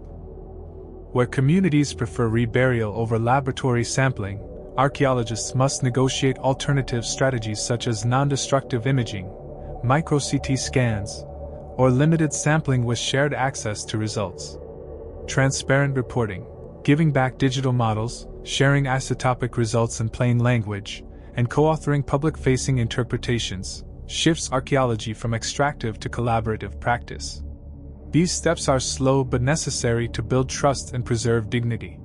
Where communities prefer reburial over laboratory sampling, archaeologists must negotiate alternative strategies such as non-destructive imaging, micro-CT scans, or limited sampling with shared access to results. Transparent reporting, giving back digital models, sharing isotopic results in plain language, and co-authoring public-facing interpretations, shifts archaeology from extractive to collaborative practice. These steps are slow but necessary to build trust and preserve dignity.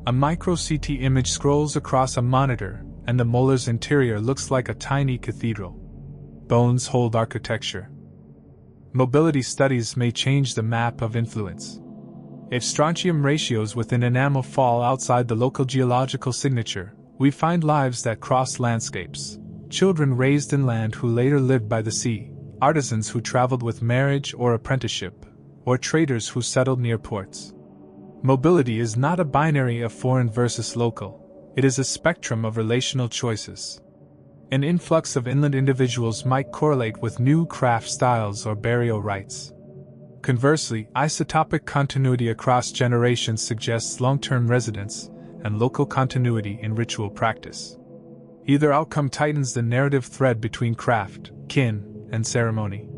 A micro-CT image scrolls across a monitor, and the molar's interior looks like a tiny cathedral. Bones hold architecture. Mobility studies may change the map of influence. If strontium ratios within enamel fall outside the local geological signature, we find lives that cross landscapes. Children raised inland who later lived by the sea, artisans who traveled with marriage or apprenticeship, or traders who settled near ports. Mobility is not a binary of foreign versus local, it is a spectrum of relational choices. An influx of inland individuals might correlate with new craft styles or burial rites. Conversely, isotopic continuity across generations suggests long-term residence and local continuity in ritual practice. Either outcome tightens the narrative thread between craft, kin, and ceremony.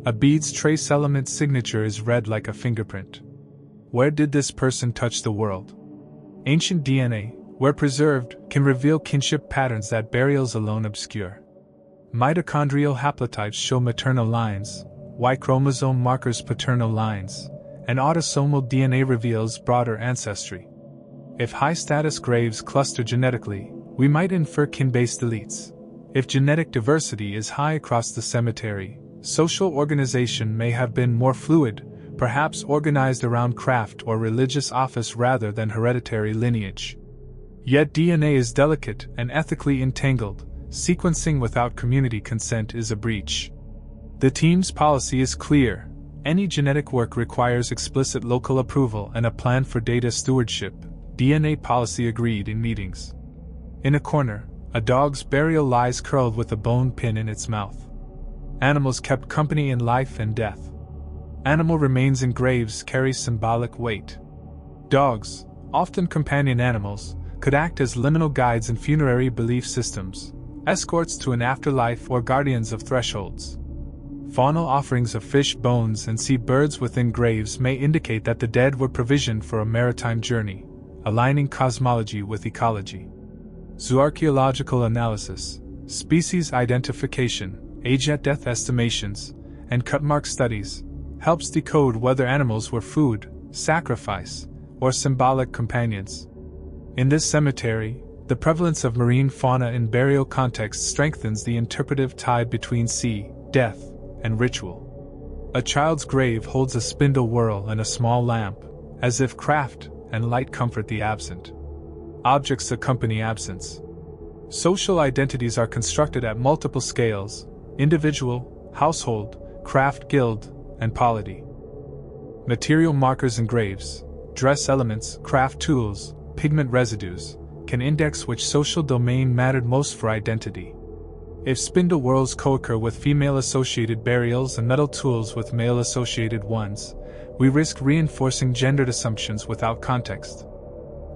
A bead's trace element signature is read like a fingerprint. Where did this person touch the world? Ancient DNA, where preserved, can reveal kinship patterns that burials alone obscure. Mitochondrial haplotypes show maternal lines, Y chromosome markers paternal lines, and autosomal DNA reveals broader ancestry. If high-status graves cluster genetically, we might infer kin-based elites. If genetic diversity is high across the cemetery, social organization may have been more fluid, perhaps organized around craft or religious office rather than hereditary lineage. Yet DNA is delicate and ethically entangled. Sequencing without community consent is a breach. The team's policy is clear. Any genetic work requires explicit local approval and a plan for data stewardship. DNA policy agreed in meetings. In a corner, a dog's burial lies curled with a bone pin in its mouth. Animals kept company in life and death. Animal remains in graves carry symbolic weight. Dogs, often companion animals, could act as liminal guides in funerary belief systems, escorts to an afterlife or guardians of thresholds. Faunal offerings of fish bones and sea birds within graves may indicate that the dead were provisioned for a maritime journey, aligning cosmology with ecology. Zooarchaeological analysis, species identification, age-at-death estimations, and cutmark studies helps decode whether animals were food, sacrifice, or symbolic companions. In this cemetery, the prevalence of marine fauna in burial contexts strengthens the interpretive tie between sea, death, and ritual. A child's grave holds a spindle whorl and a small lamp, as if craft and light comfort the absent. Objects accompany absence. Social identities are constructed at multiple scales: individual, household, craft guild, and polity. Material markers in graves, dress elements, craft tools, pigment residues, can index which social domain mattered most for identity. If spindle whorls co-occur with female-associated burials and metal tools with male-associated ones, we risk reinforcing gendered assumptions without context.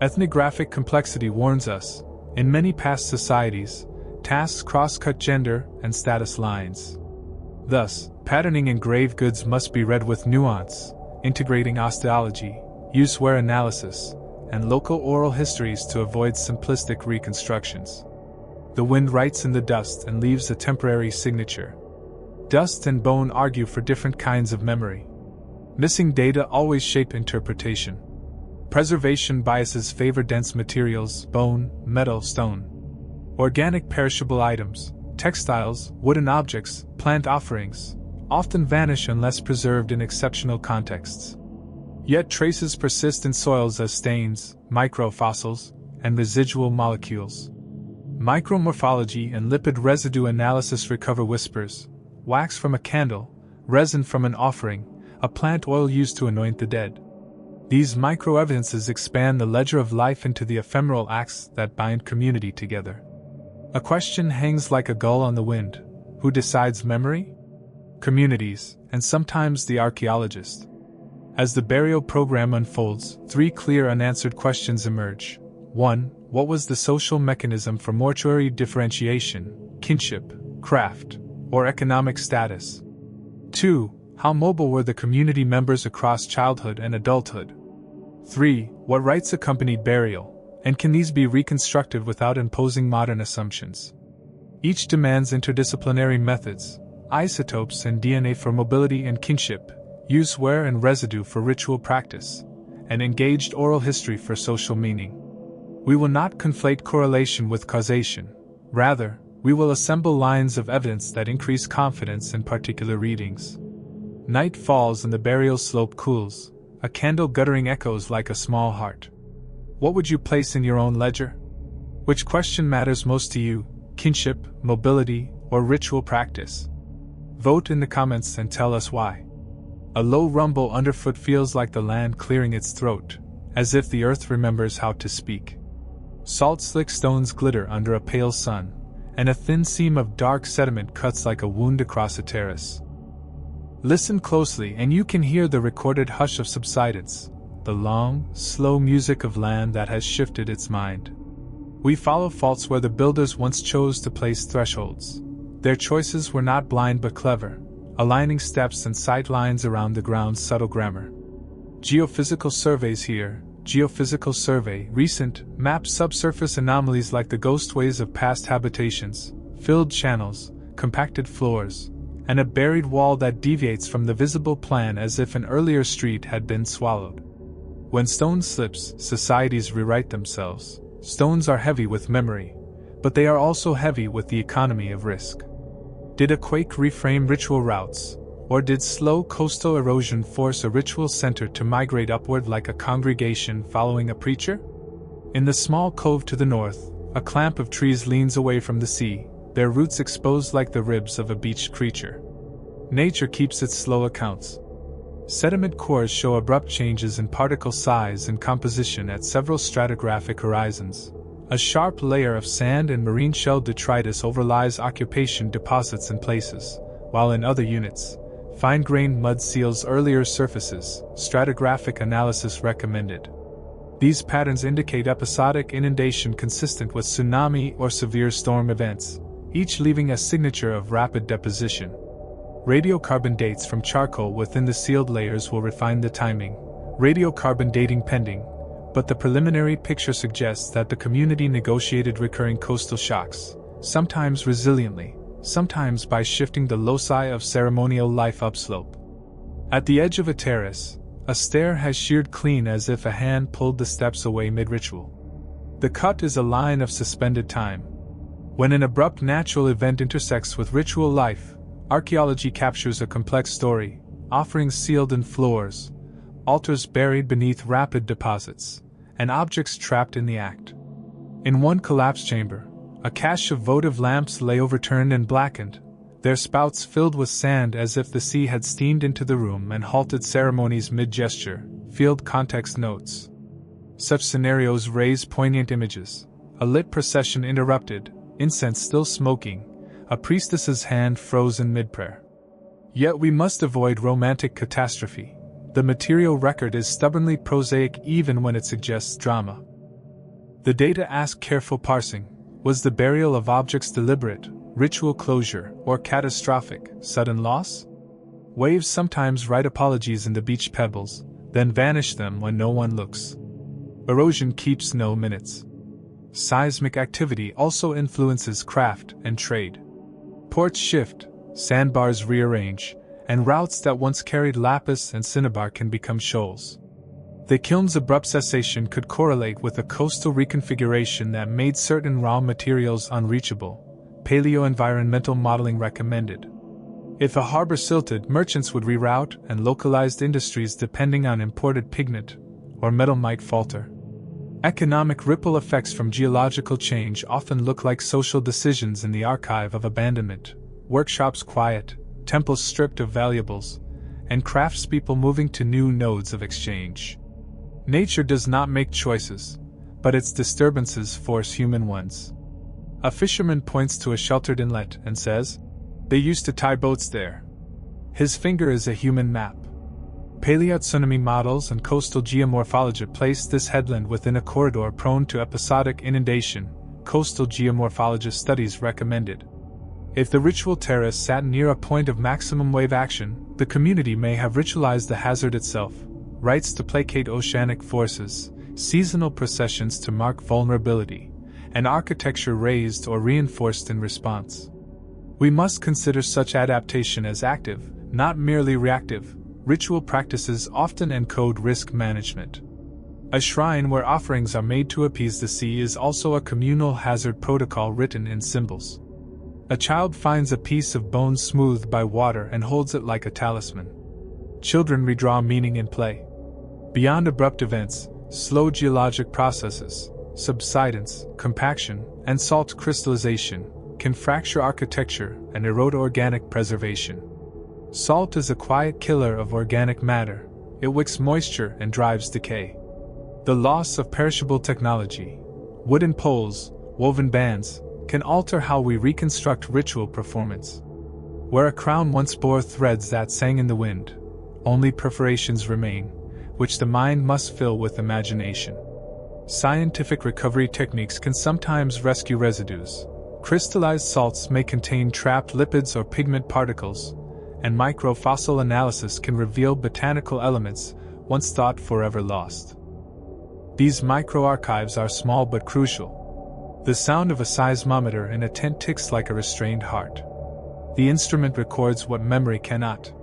Ethnographic complexity warns us, in many past societies, tasks cross-cut gender and status lines. Thus, patterning in grave goods must be read with nuance, integrating osteology, use-wear analysis, and local oral histories to avoid simplistic reconstructions. The wind writes in the dust and leaves a temporary signature. Dust and bone argue for different kinds of memory. Missing data always shape interpretation. Preservation biases favor dense materials: bone, metal, stone. Organic perishable items, textiles, wooden objects, plant offerings, often vanish unless preserved in exceptional contexts. Yet traces persist in soils as stains, microfossils, and residual molecules. Micromorphology and lipid residue analysis recover whispers: wax from a candle, resin from an offering, a plant oil used to anoint the dead. These microevidences expand the ledger of life into the ephemeral acts that bind community together. A question hangs like a gull on the wind: who decides memory? Communities, and sometimes the archaeologist. As the burial program unfolds, three clear unanswered questions emerge. 1. What was the social mechanism for mortuary differentiation, kinship, craft, or economic status? 2. How mobile were the community members across childhood and adulthood? 3. What rites accompanied burial, and can these be reconstructed without imposing modern assumptions? Each demands interdisciplinary methods: isotopes and DNA for mobility and kinship, use-wear and residue for ritual practice, and engaged oral history for social meaning. We will not conflate correlation with causation. Rather, we will assemble lines of evidence that increase confidence in particular readings. Night falls and the burial slope cools. A candle guttering echoes like a small heart. What would you place in your own ledger? Which question matters most to you: kinship, mobility, or ritual practice? Vote in the comments and tell us why. A low rumble underfoot feels like the land clearing its throat, as if the earth remembers how to speak. Salt-slick stones glitter under a pale sun, and a thin seam of dark sediment cuts like a wound across a terrace. Listen closely and you can hear the recorded hush of subsidence, the long, slow music of land that has shifted its mind. We follow faults where the builders once chose to place thresholds. Their choices were not blind but clever, aligning steps and sight lines around the ground's subtle grammar. Geophysical surveys here. Geophysical survey, recent, map subsurface anomalies like the ghostways of past habitations, filled channels, compacted floors, and a buried wall that deviates from the visible plan as if an earlier street had been swallowed. When stone slips, societies rewrite themselves. Stones are heavy with memory, but they are also heavy with the economy of risk. Did a quake reframe ritual routes? Or did slow coastal erosion force a ritual center to migrate upward like a congregation following a preacher? In the small cove to the north, a clamp of trees leans away from the sea, their roots exposed like the ribs of a beached creature. Nature keeps its slow accounts. Sediment cores show abrupt changes in particle size and composition at several stratigraphic horizons. A sharp layer of sand and marine shell detritus overlies occupation deposits in places, while in other units, fine-grained mud seals earlier surfaces. Stratigraphic analysis recommended. These patterns indicate episodic inundation consistent with tsunami or severe storm events, each leaving a signature of rapid deposition. Radiocarbon dates from charcoal within the sealed layers will refine the timing. Radiocarbon dating pending, but the preliminary picture suggests that the community negotiated recurring coastal shocks, sometimes resiliently, sometimes by shifting the loci of ceremonial life upslope. At the edge of a terrace, a stair has sheared clean as if a hand pulled the steps away mid-ritual. The cut is a line of suspended time. When an abrupt natural event intersects with ritual life, archaeology captures a complex story, offerings sealed in floors, altars buried beneath rapid deposits, and objects trapped in the act. In one collapsed chamber, a cache of votive lamps lay overturned and blackened, their spouts filled with sand as if the sea had steamed into the room and halted ceremonies mid-gesture, field context notes. Such scenarios raise poignant images. A lit procession interrupted, incense still smoking, a priestess's hand frozen mid-prayer. Yet we must avoid romantic catastrophe. The material record is stubbornly prosaic even when it suggests drama. The data ask careful parsing. Was the burial of objects deliberate, ritual closure, or catastrophic, sudden loss? Waves sometimes write apologies in the beach pebbles, then vanish them when no one looks. Erosion keeps no minutes. Seismic activity also influences craft and trade. Ports shift, sandbars rearrange, and routes that once carried lapis and cinnabar can become shoals. The kiln's abrupt cessation could correlate with a coastal reconfiguration that made certain raw materials unreachable, paleo-environmental modeling recommended. If a harbor silted, merchants would reroute, and localized industries depending on imported pigment or metal might falter. Economic ripple effects from geological change often look like social decisions in the archive of abandonment, workshops quiet, temples stripped of valuables, and craftspeople moving to new nodes of exchange. Nature does not make choices, but its disturbances force human ones. A fisherman points to a sheltered inlet and says, "They used to tie boats there." His finger is a human map. Paleotsunami models and coastal geomorphology place this headland within a corridor prone to episodic inundation, coastal geomorphologist studies recommended. If the ritual terrace sat near a point of maximum wave action, the community may have ritualized the hazard itself. Rites to placate oceanic forces, seasonal processions to mark vulnerability, and architecture raised or reinforced in response. We must consider such adaptation as active, not merely reactive. Ritual practices often encode risk management. A shrine where offerings are made to appease the sea is also a communal hazard protocol written in symbols. A child finds a piece of bone smoothed by water and holds it like a talisman. Children redraw meaning in play. Beyond abrupt events, slow geologic processes, subsidence, compaction, and salt crystallization, can fracture architecture and erode organic preservation. Salt is a quiet killer of organic matter. It wicks moisture and drives decay. The loss of perishable technology, wooden poles, woven bands, can alter how we reconstruct ritual performance. Where a crown once bore threads that sang in the wind, only perforations remain, which the mind must fill with imagination. Scientific recovery techniques can sometimes rescue residues. Crystallized salts may contain trapped lipids or pigment particles, and microfossil analysis can reveal botanical elements once thought forever lost. These microarchives are small but crucial. The sound of a seismometer in a tent ticks like a restrained heart. The instrument records what memory cannot.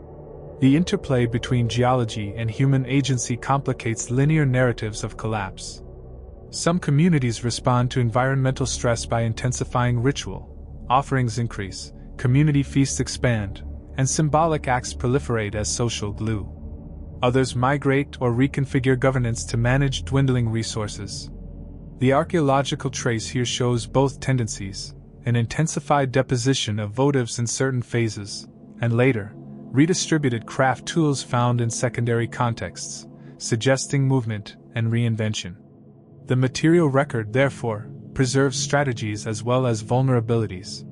The interplay between geology and human agency complicates linear narratives of collapse. Some communities respond to environmental stress by intensifying ritual. Offerings increase, community feasts expand, and symbolic acts proliferate as social glue. Others migrate or reconfigure governance to manage dwindling resources. The archaeological trace here shows both tendencies: an intensified deposition of votives in certain phases, and later, redistributed craft tools found in secondary contexts, suggesting movement and reinvention. The material record, therefore, preserves strategies as well as vulnerabilities.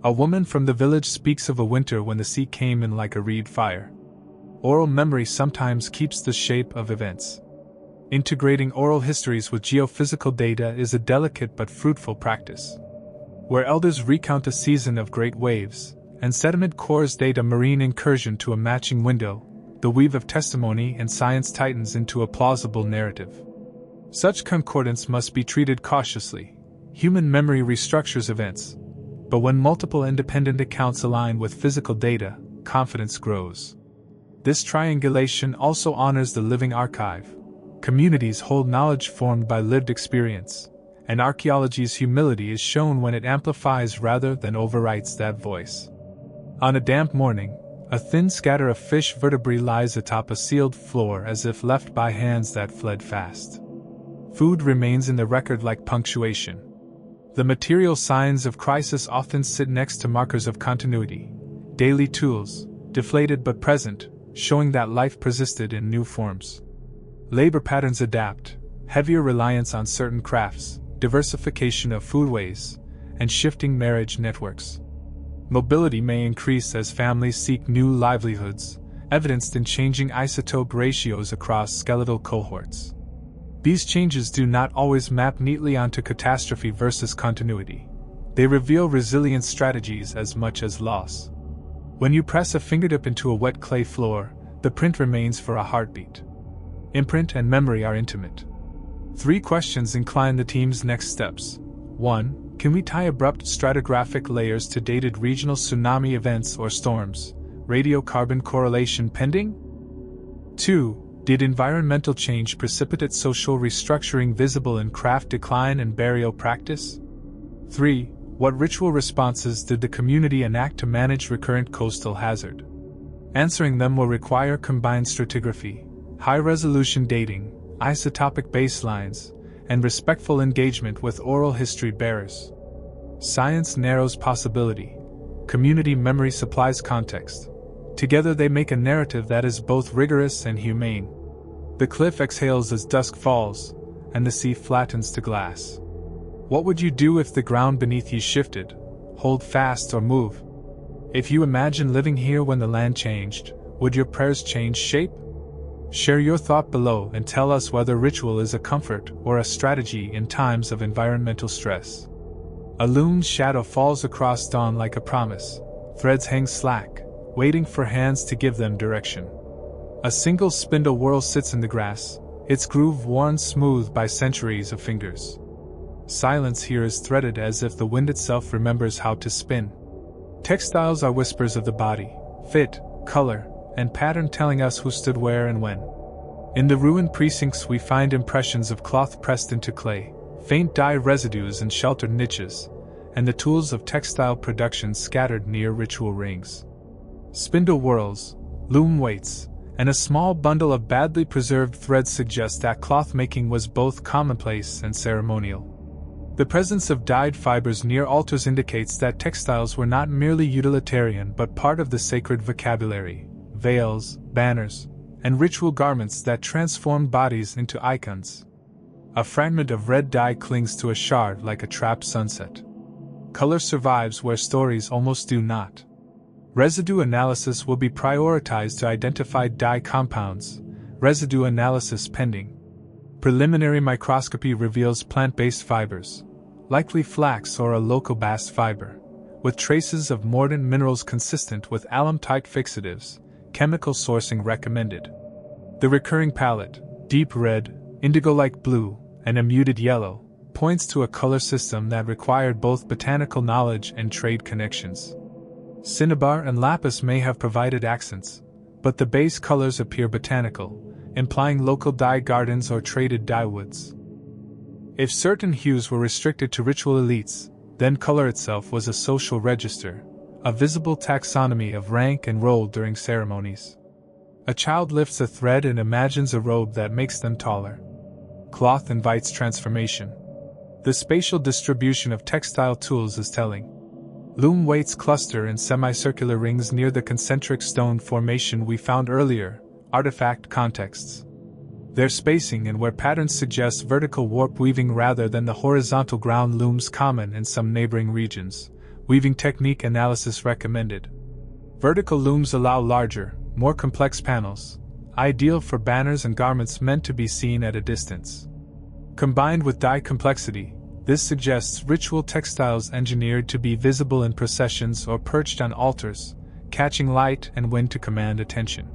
A woman from the village speaks of a winter when the sea came in like a reed fire. Oral memory sometimes keeps the shape of events. Integrating oral histories with geophysical data is a delicate but fruitful practice. Where elders recount a season of great waves, and sediment cores date a marine incursion to a matching window, the weave of testimony and science tightens into a plausible narrative. Such concordance must be treated cautiously. Human memory restructures events, but when multiple independent accounts align with physical data, confidence grows. This triangulation also honors the living archive. Communities hold knowledge formed by lived experience, and archaeology's humility is shown when it amplifies rather than overwrites that voice. On a damp morning, a thin scatter of fish vertebrae lies atop a sealed floor as if left by hands that fled fast. Food remains in the record like punctuation. The material signs of crisis often sit next to markers of continuity, daily tools, deflated but present, showing that life persisted in new forms. Labor patterns adapt, heavier reliance on certain crafts, diversification of foodways, and shifting marriage networks. Mobility may increase as families seek new livelihoods, evidenced in changing isotope ratios across skeletal cohorts. These changes do not always map neatly onto catastrophe versus continuity. They reveal resilient strategies as much as loss. When you press a fingertip into a wet clay floor, the print remains for a heartbeat. Imprint and memory are intimate. 3 questions incline the team's next steps. 1. Can we tie abrupt stratigraphic layers to dated regional tsunami events or storms? Radiocarbon correlation pending? 2. Did environmental change precipitate social restructuring visible in craft decline and burial practice? 3. What ritual responses did the community enact to manage recurrent coastal hazard? Answering them will require combined stratigraphy, high-resolution dating, isotopic baselines, and respectful engagement with oral history bearers. Science narrows possibility. Community memory supplies context. Together they make a narrative that is both rigorous and humane. The cliff exhales as dusk falls, and the sea flattens to glass. What would you do if the ground beneath you shifted? Hold fast or move? If you imagine living here when the land changed, would your prayers change shape? Share your thought below and tell us whether ritual is a comfort or a strategy in times of environmental stress. A loomed shadow falls across dawn like a promise. Threads hang slack, waiting for hands to give them direction. A single spindle whorl sits in the grass, its groove worn smooth by centuries of fingers. Silence here is threaded as if the wind itself remembers how to spin. Textiles are whispers of the body, fit, color, and pattern telling us who stood where and when. In the ruined precincts we find impressions of cloth pressed into clay, faint dye residues in sheltered niches, and the tools of textile production scattered near ritual rings. Spindle whorls, loom weights, and a small bundle of badly preserved threads suggest that cloth making was both commonplace and ceremonial. The presence of dyed fibers near altars indicates that textiles were not merely utilitarian but part of the sacred vocabulary. Veils, banners, and ritual garments that transformed bodies into icons. A fragment of red dye clings to a shard like a trapped sunset. Color survives where stories almost do not. Residue analysis will be prioritized to identify dye compounds, residue analysis pending. Preliminary microscopy reveals plant-based fibers, likely flax or a local bast fiber, with traces of mordant minerals consistent with alum-type fixatives. Chemical sourcing recommended. The recurring palette, deep red, indigo-like blue, and a muted yellow, points to a color system that required both botanical knowledge and trade connections. Cinnabar and lapis may have provided accents, but the base colors appear botanical, implying local dye gardens or traded dyewoods. If certain hues were restricted to ritual elites, then color itself was a social register, a visible taxonomy of rank and role during ceremonies. A child lifts a thread and imagines a robe that makes them taller. Cloth invites transformation. The spatial distribution of textile tools is telling. Loom weights cluster in semicircular rings near the concentric stone formation we found earlier, artifact contexts. Their spacing and where patterns suggest vertical warp weaving rather than the horizontal ground looms common in some neighboring regions. Weaving technique analysis recommended. Vertical looms allow larger, more complex panels, ideal for banners and garments meant to be seen at a distance. Combined with dye complexity, this suggests ritual textiles engineered to be visible in processions or perched on altars, catching light and wind to command attention.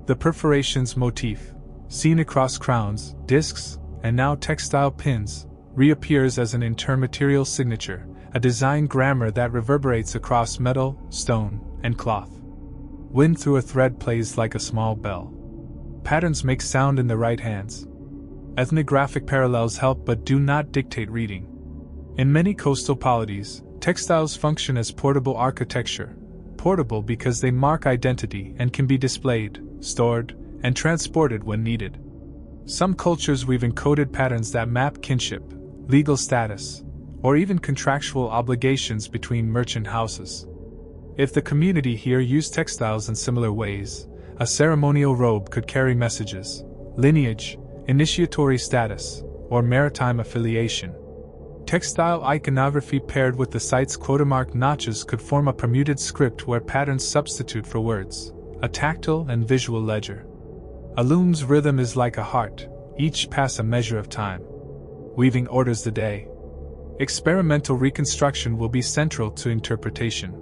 The perforations motif, seen across crowns, discs, and now textile pins, reappears as an intermaterial signature, a design grammar that reverberates across metal, stone, and cloth. Wind through a thread plays like a small bell. Patterns make sound in the right hands. Ethnographic parallels help but do not dictate reading. In many coastal polities, textiles function as portable architecture, portable because they mark identity and can be displayed, stored, and transported when needed. Some cultures weave encoded patterns that map kinship, legal status, or even contractual obligations between merchant houses. If the community here used textiles in similar ways, a ceremonial robe could carry messages, lineage, initiatory status, or maritime affiliation. Textile iconography paired with the site's quotamark notches could form a permuted script where patterns substitute for words, a tactile and visual ledger. A loom's rhythm is like a heart, each pass a measure of time. Weaving orders the day. Experimental reconstruction will be central to interpretation.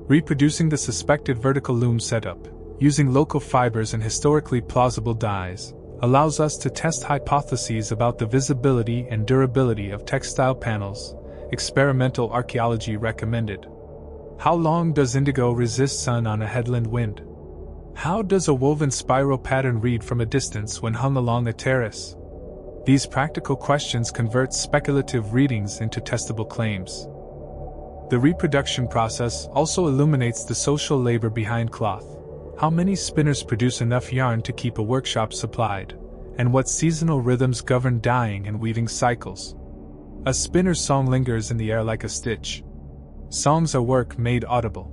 Reproducing the suspected vertical loom setup, using local fibers and historically plausible dyes, allows us to test hypotheses about the visibility and durability of textile panels. Experimental archaeology recommended. How long does indigo resist sun on a headland wind? How does a woven spiral pattern read from a distance when hung along a terrace? These practical questions convert speculative readings into testable claims. The reproduction process also illuminates the social labor behind cloth. How many spinners produce enough yarn to keep a workshop supplied, and what seasonal rhythms govern dyeing and weaving cycles? A spinner's song lingers in the air like a stitch. Songs are work made audible.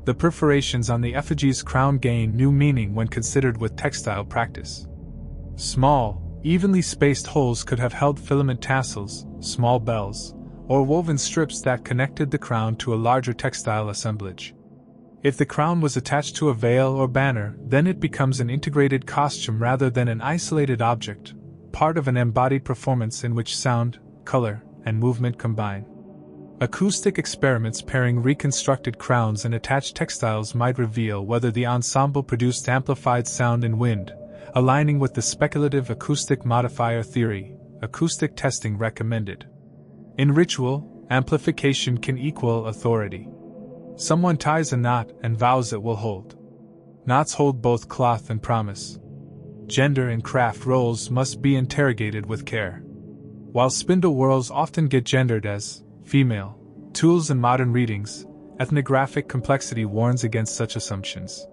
The perforations on the effigy's crown gain new meaning when considered with textile practice. Small, evenly spaced holes could have held filament tassels, small bells, or woven strips that connected the crown to a larger textile assemblage. If the crown was attached to a veil or banner, then it becomes an integrated costume rather than an isolated object, part of an embodied performance in which sound, color, and movement combine. Acoustic experiments pairing reconstructed crowns and attached textiles might reveal whether the ensemble produced amplified sound in wind, aligning with the speculative acoustic modifier theory. Acoustic testing recommended. In ritual, amplification can equal authority. Someone ties a knot and vows it will hold. Knots hold both cloth and promise. Gender in craft roles must be interrogated with care. While spindle whorls often get gendered as female tools in modern readings, ethnographic complexity warns against such assumptions.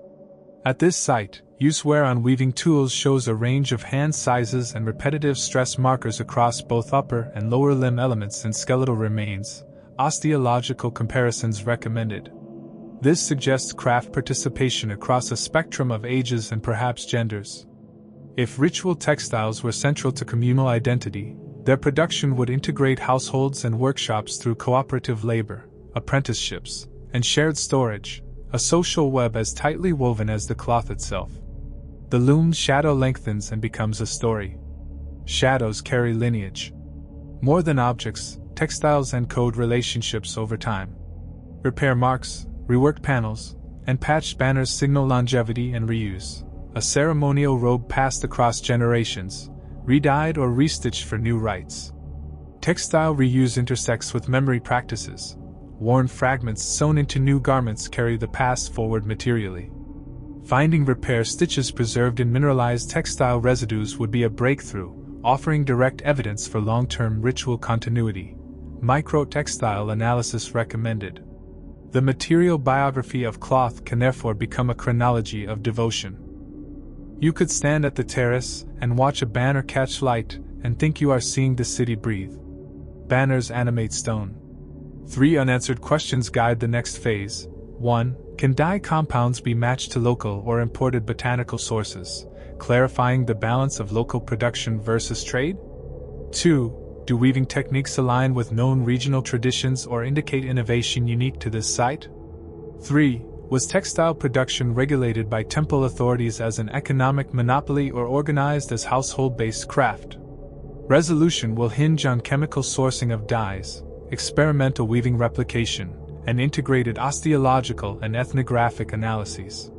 At this site, use wear on weaving tools shows a range of hand sizes and repetitive stress markers across both upper and lower limb elements in skeletal remains. Osteological comparisons recommended. This suggests craft participation across a spectrum of ages and perhaps genders. If ritual textiles were central to communal identity, their production would integrate households and workshops through cooperative labor, apprenticeships, and shared storage, a social web as tightly woven as the cloth itself. The loom's shadow lengthens and becomes a story. Shadows carry lineage. More than objects, textiles encode relationships over time. Repair marks, reworked panels, and patched banners signal longevity and reuse. A ceremonial robe passed across generations, redyed or restitched for new rites. Textile reuse intersects with memory practices. Worn fragments sewn into new garments carry the past forward materially. Finding repair stitches preserved in mineralized textile residues would be a breakthrough, offering direct evidence for long-term ritual continuity. Microtextile analysis recommended. The material biography of cloth can therefore become a chronology of devotion. You could stand at the terrace and watch a banner catch light and think you are seeing the city breathe. Banners animate stone. 3 unanswered questions guide the next phase. 1. Can dye compounds be matched to local or imported botanical sources, clarifying the balance of local production versus trade? 2. Do weaving techniques align with known regional traditions or indicate innovation unique to this site? 3. Was textile production regulated by temple authorities as an economic monopoly or organized as household-based craft? Resolution will hinge on chemical sourcing of dyes, experimental weaving replication, and integrated osteological and ethnographic analyses.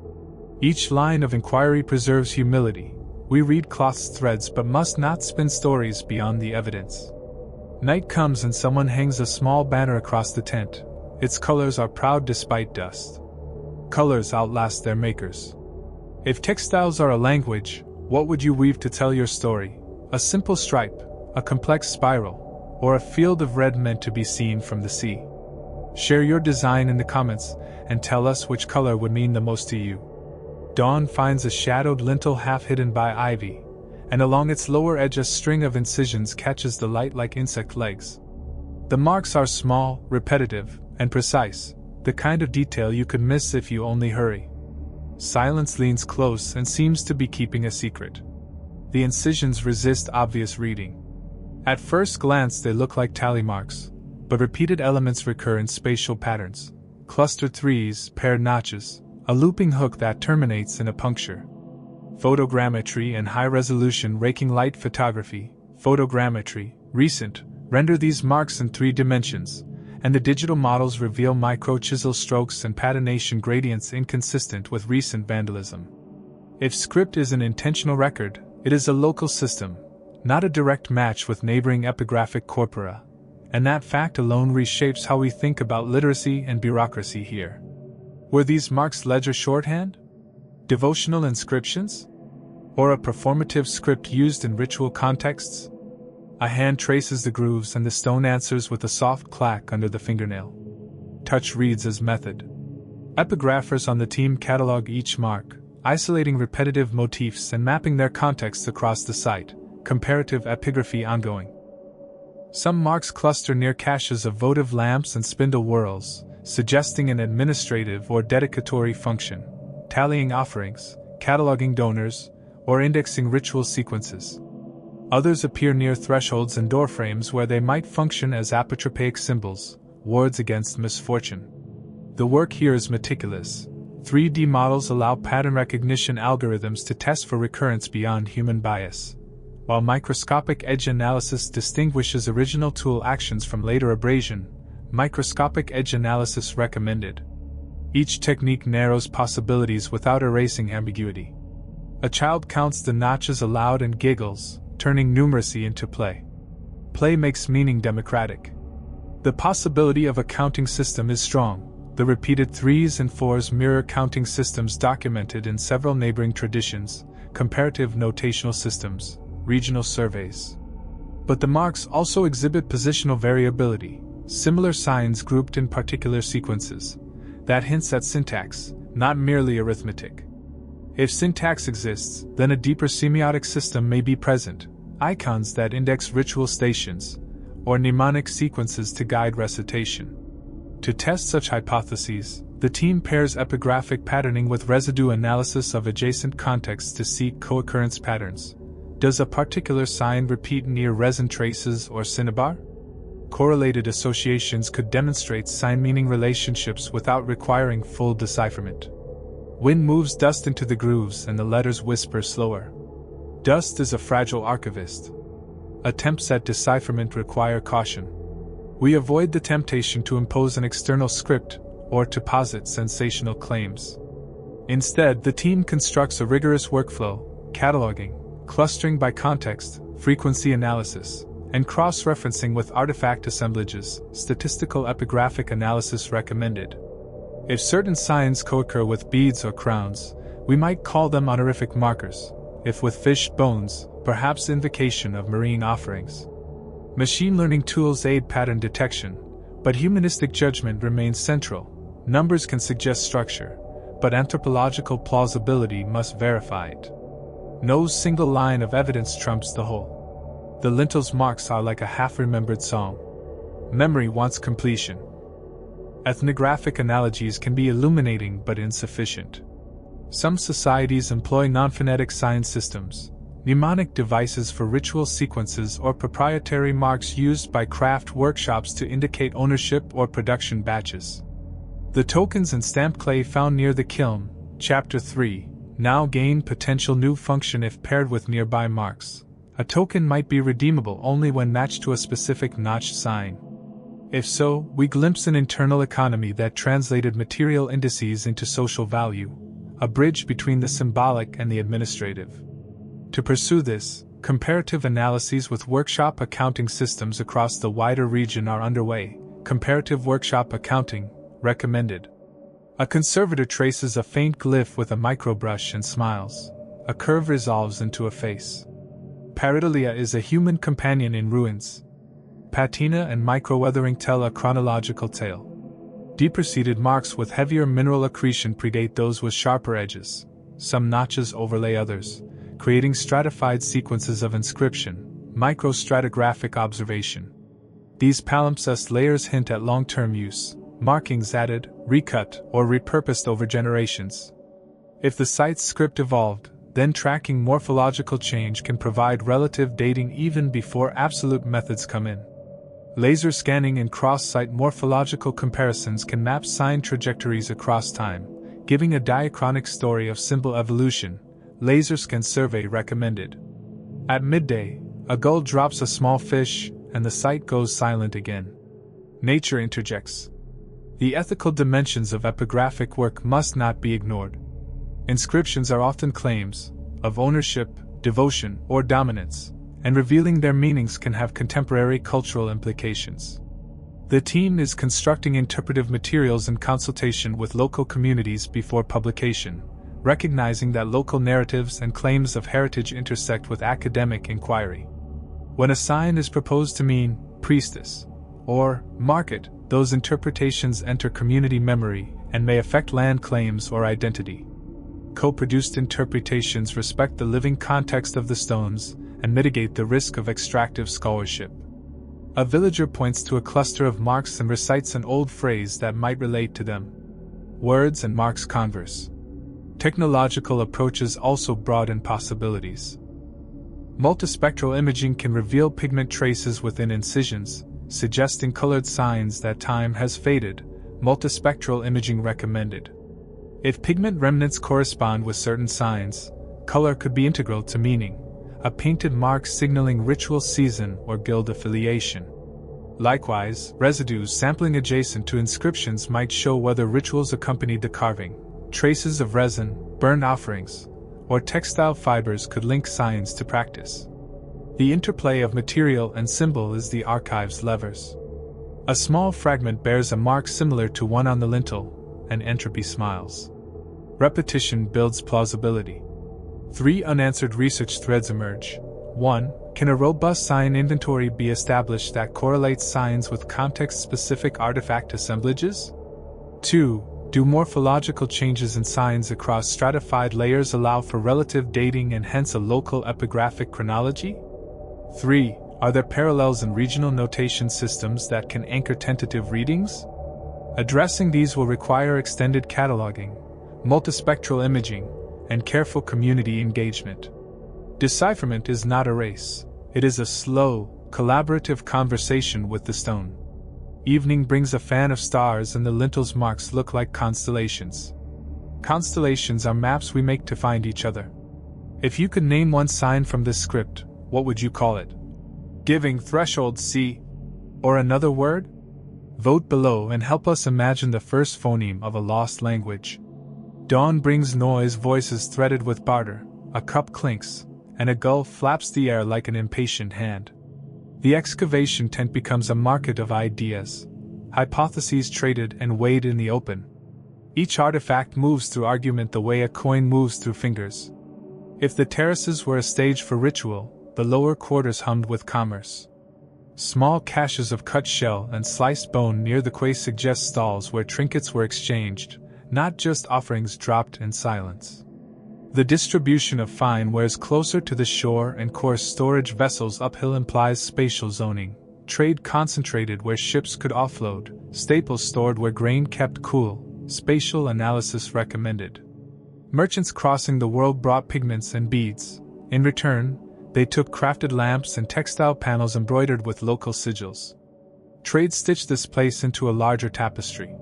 Each line of inquiry preserves humility. We read cloth's threads but must not spin stories beyond the evidence. Night comes and someone hangs a small banner across the tent. Its colors are proud despite dust. Colors outlast their makers. If textiles are a language, what would you weave to tell your story? A simple stripe, a complex spiral, or a field of red meant to be seen from the sea? Share your design in the comments and tell us which color would mean the most to you. Dawn finds a shadowed lintel half hidden by ivy, and along its lower edge a string of incisions catches the light like insect legs. The marks are small, repetitive, and precise, the kind of detail you could miss if you only hurry. Silence leans close and seems to be keeping a secret. The incisions resist obvious reading. At first glance they look like tally marks, but repeated elements recur in spatial patterns. Clustered threes, paired notches, a looping hook that terminates in a puncture. Photogrammetry and high-resolution raking light photography, photogrammetry, recent, render these marks in 3 dimensions, and the digital models reveal micro-chisel strokes and patination gradients inconsistent with recent vandalism. If script is an intentional record, it is a local system, not a direct match with neighboring epigraphic corpora, and that fact alone reshapes how we think about literacy and bureaucracy here. Were these marks ledger shorthand? Devotional inscriptions? Or a performative script used in ritual contexts? A hand traces the grooves and the stone answers with a soft clack under the fingernail. Touch reads as method. Epigraphers on the team catalog each mark, isolating repetitive motifs and mapping their contexts across the site, comparative epigraphy ongoing. Some marks cluster near caches of votive lamps and spindle whorls, suggesting an administrative or dedicatory function, tallying offerings, cataloging donors, or indexing ritual sequences. Others appear near thresholds and doorframes where they might function as apotropaic symbols, wards against misfortune. The work here is meticulous. 3D models allow pattern recognition algorithms to test for recurrence beyond human bias, while microscopic edge analysis distinguishes original tool actions from later abrasion. Microscopic edge analysis recommended. Each technique narrows possibilities without erasing ambiguity. A child counts the notches aloud and giggles, turning numeracy into play. Play makes meaning democratic. The possibility of a counting system is strong. The repeated 3s and 4s mirror counting systems documented in several neighboring traditions, comparative notational systems, regional surveys. But the marks also exhibit positional variability, similar signs grouped in particular sequences. That hints at syntax, not merely arithmetic. If syntax exists, then a deeper semiotic system may be present, icons that index ritual stations, or mnemonic sequences to guide recitation. To test such hypotheses, the team pairs epigraphic patterning with residue analysis of adjacent contexts to seek co-occurrence patterns. Does a particular sign repeat near resin traces or cinnabar? Correlated associations could demonstrate sign-meaning relationships without requiring full decipherment. Wind moves dust into the grooves and the letters whisper slower. Dust is a fragile archivist. Attempts at decipherment require caution. We avoid the temptation to impose an external script or to posit sensational claims. Instead, the team constructs a rigorous workflow, cataloging, clustering by context, frequency analysis, and cross-referencing with artifact assemblages. Statistical epigraphic analysis recommended. If certain signs co-occur with beads or crowns, we might call them honorific markers. If with fish bones, perhaps invocation of marine offerings. Machine learning tools aid pattern detection, but humanistic judgment remains central. Numbers can suggest structure, but anthropological plausibility must verify it. No single line of evidence trumps the whole. The lintel's marks are like a half-remembered song. Memory wants completion. Ethnographic analogies can be illuminating but insufficient. Some societies employ non-phonetic sign systems, mnemonic devices for ritual sequences, or proprietary marks used by craft workshops to indicate ownership or production batches. The tokens and stamp clay found near the kiln, Chapter 3, now gain potential new function if paired with nearby marks. A token might be redeemable only when matched to a specific notched sign. If so, we glimpse an internal economy that translated material indices into social value, a bridge between the symbolic and the administrative. To pursue this, comparative analyses with workshop accounting systems across the wider region are underway. Comparative workshop accounting, recommended. A conservator traces a faint glyph with a microbrush and smiles. A curve resolves into a face. Pareidolia is a human companion in ruins. Patina and micro-weathering tell a chronological tale. Deeper-seated marks with heavier mineral accretion predate those with sharper edges. Some notches overlay others, creating stratified sequences of inscription, microstratigraphic observation. These palimpsest layers hint at long-term use, markings added, recut, or repurposed over generations. If the site's script evolved, then tracking morphological change can provide relative dating even before absolute methods come in. Laser scanning and cross-site morphological comparisons can map sign trajectories across time, giving a diachronic story of symbol evolution. Laser scan survey recommended. At midday, a gull drops a small fish, and the site goes silent again. Nature interjects. The ethical dimensions of epigraphic work must not be ignored. Inscriptions are often claims of ownership, devotion, or dominance, and revealing their meanings can have contemporary cultural implications. The team is constructing interpretive materials in consultation with local communities before publication, recognizing that local narratives and claims of heritage intersect with academic inquiry. When a sign is proposed to mean priestess or market, those interpretations enter community memory and may affect land claims or identity. Co-produced interpretations respect the living context of the stones and mitigate the risk of extractive scholarship. A villager points to a cluster of marks and recites an old phrase that might relate to them. Words and marks converse. Technological approaches also broaden possibilities. Multispectral imaging can reveal pigment traces within incisions, suggesting colored signs that time has faded. Multispectral imaging recommended. If pigment remnants correspond with certain signs, color could be integral to meaning, a painted mark signaling ritual season or guild affiliation. Likewise, residues sampling adjacent to inscriptions might show whether rituals accompanied the carving. Traces of resin, burned offerings, or textile fibers could link signs to practice. The interplay of material and symbol is the archive's levers. A small fragment bears a mark similar to one on the lintel, and entropy smiles. Repetition builds plausibility. 3 unanswered research threads emerge. 1. Can a robust sign inventory be established that correlates signs with context-specific artifact assemblages? 2. Do morphological changes in signs across stratified layers allow for relative dating and hence a local epigraphic chronology? 3. Are there parallels in regional notation systems that can anchor tentative readings? Addressing these will require extended cataloging, multispectral imaging, and careful community engagement. Decipherment is not a race, it is a slow, collaborative conversation with the stone. Evening brings a fan of stars and the lintel's marks look like constellations. Constellations are maps we make to find each other. If you could name one sign from this script, what would you call it? Giving threshold C? Or another word? Vote below and help us imagine the first phoneme of a lost language. Dawn brings noise, voices threaded with barter, a cup clinks, and a gull flaps the air like an impatient hand. The excavation tent becomes a market of ideas, hypotheses traded and weighed in the open. Each artifact moves through argument the way a coin moves through fingers. If the terraces were a stage for ritual, the lower quarters hummed with commerce. Small caches of cut shell and sliced bone near the quay suggest stalls where trinkets were exchanged, not just offerings dropped in silence. The distribution of fine wares closer to the shore and coarse storage vessels uphill implies spatial zoning. Trade concentrated where ships could offload, staples stored where grain kept cool, spatial analysis recommended. Merchants crossing the world brought pigments and beads. In return, they took crafted lamps and textile panels embroidered with local sigils. Trade stitched this place into a larger tapestry.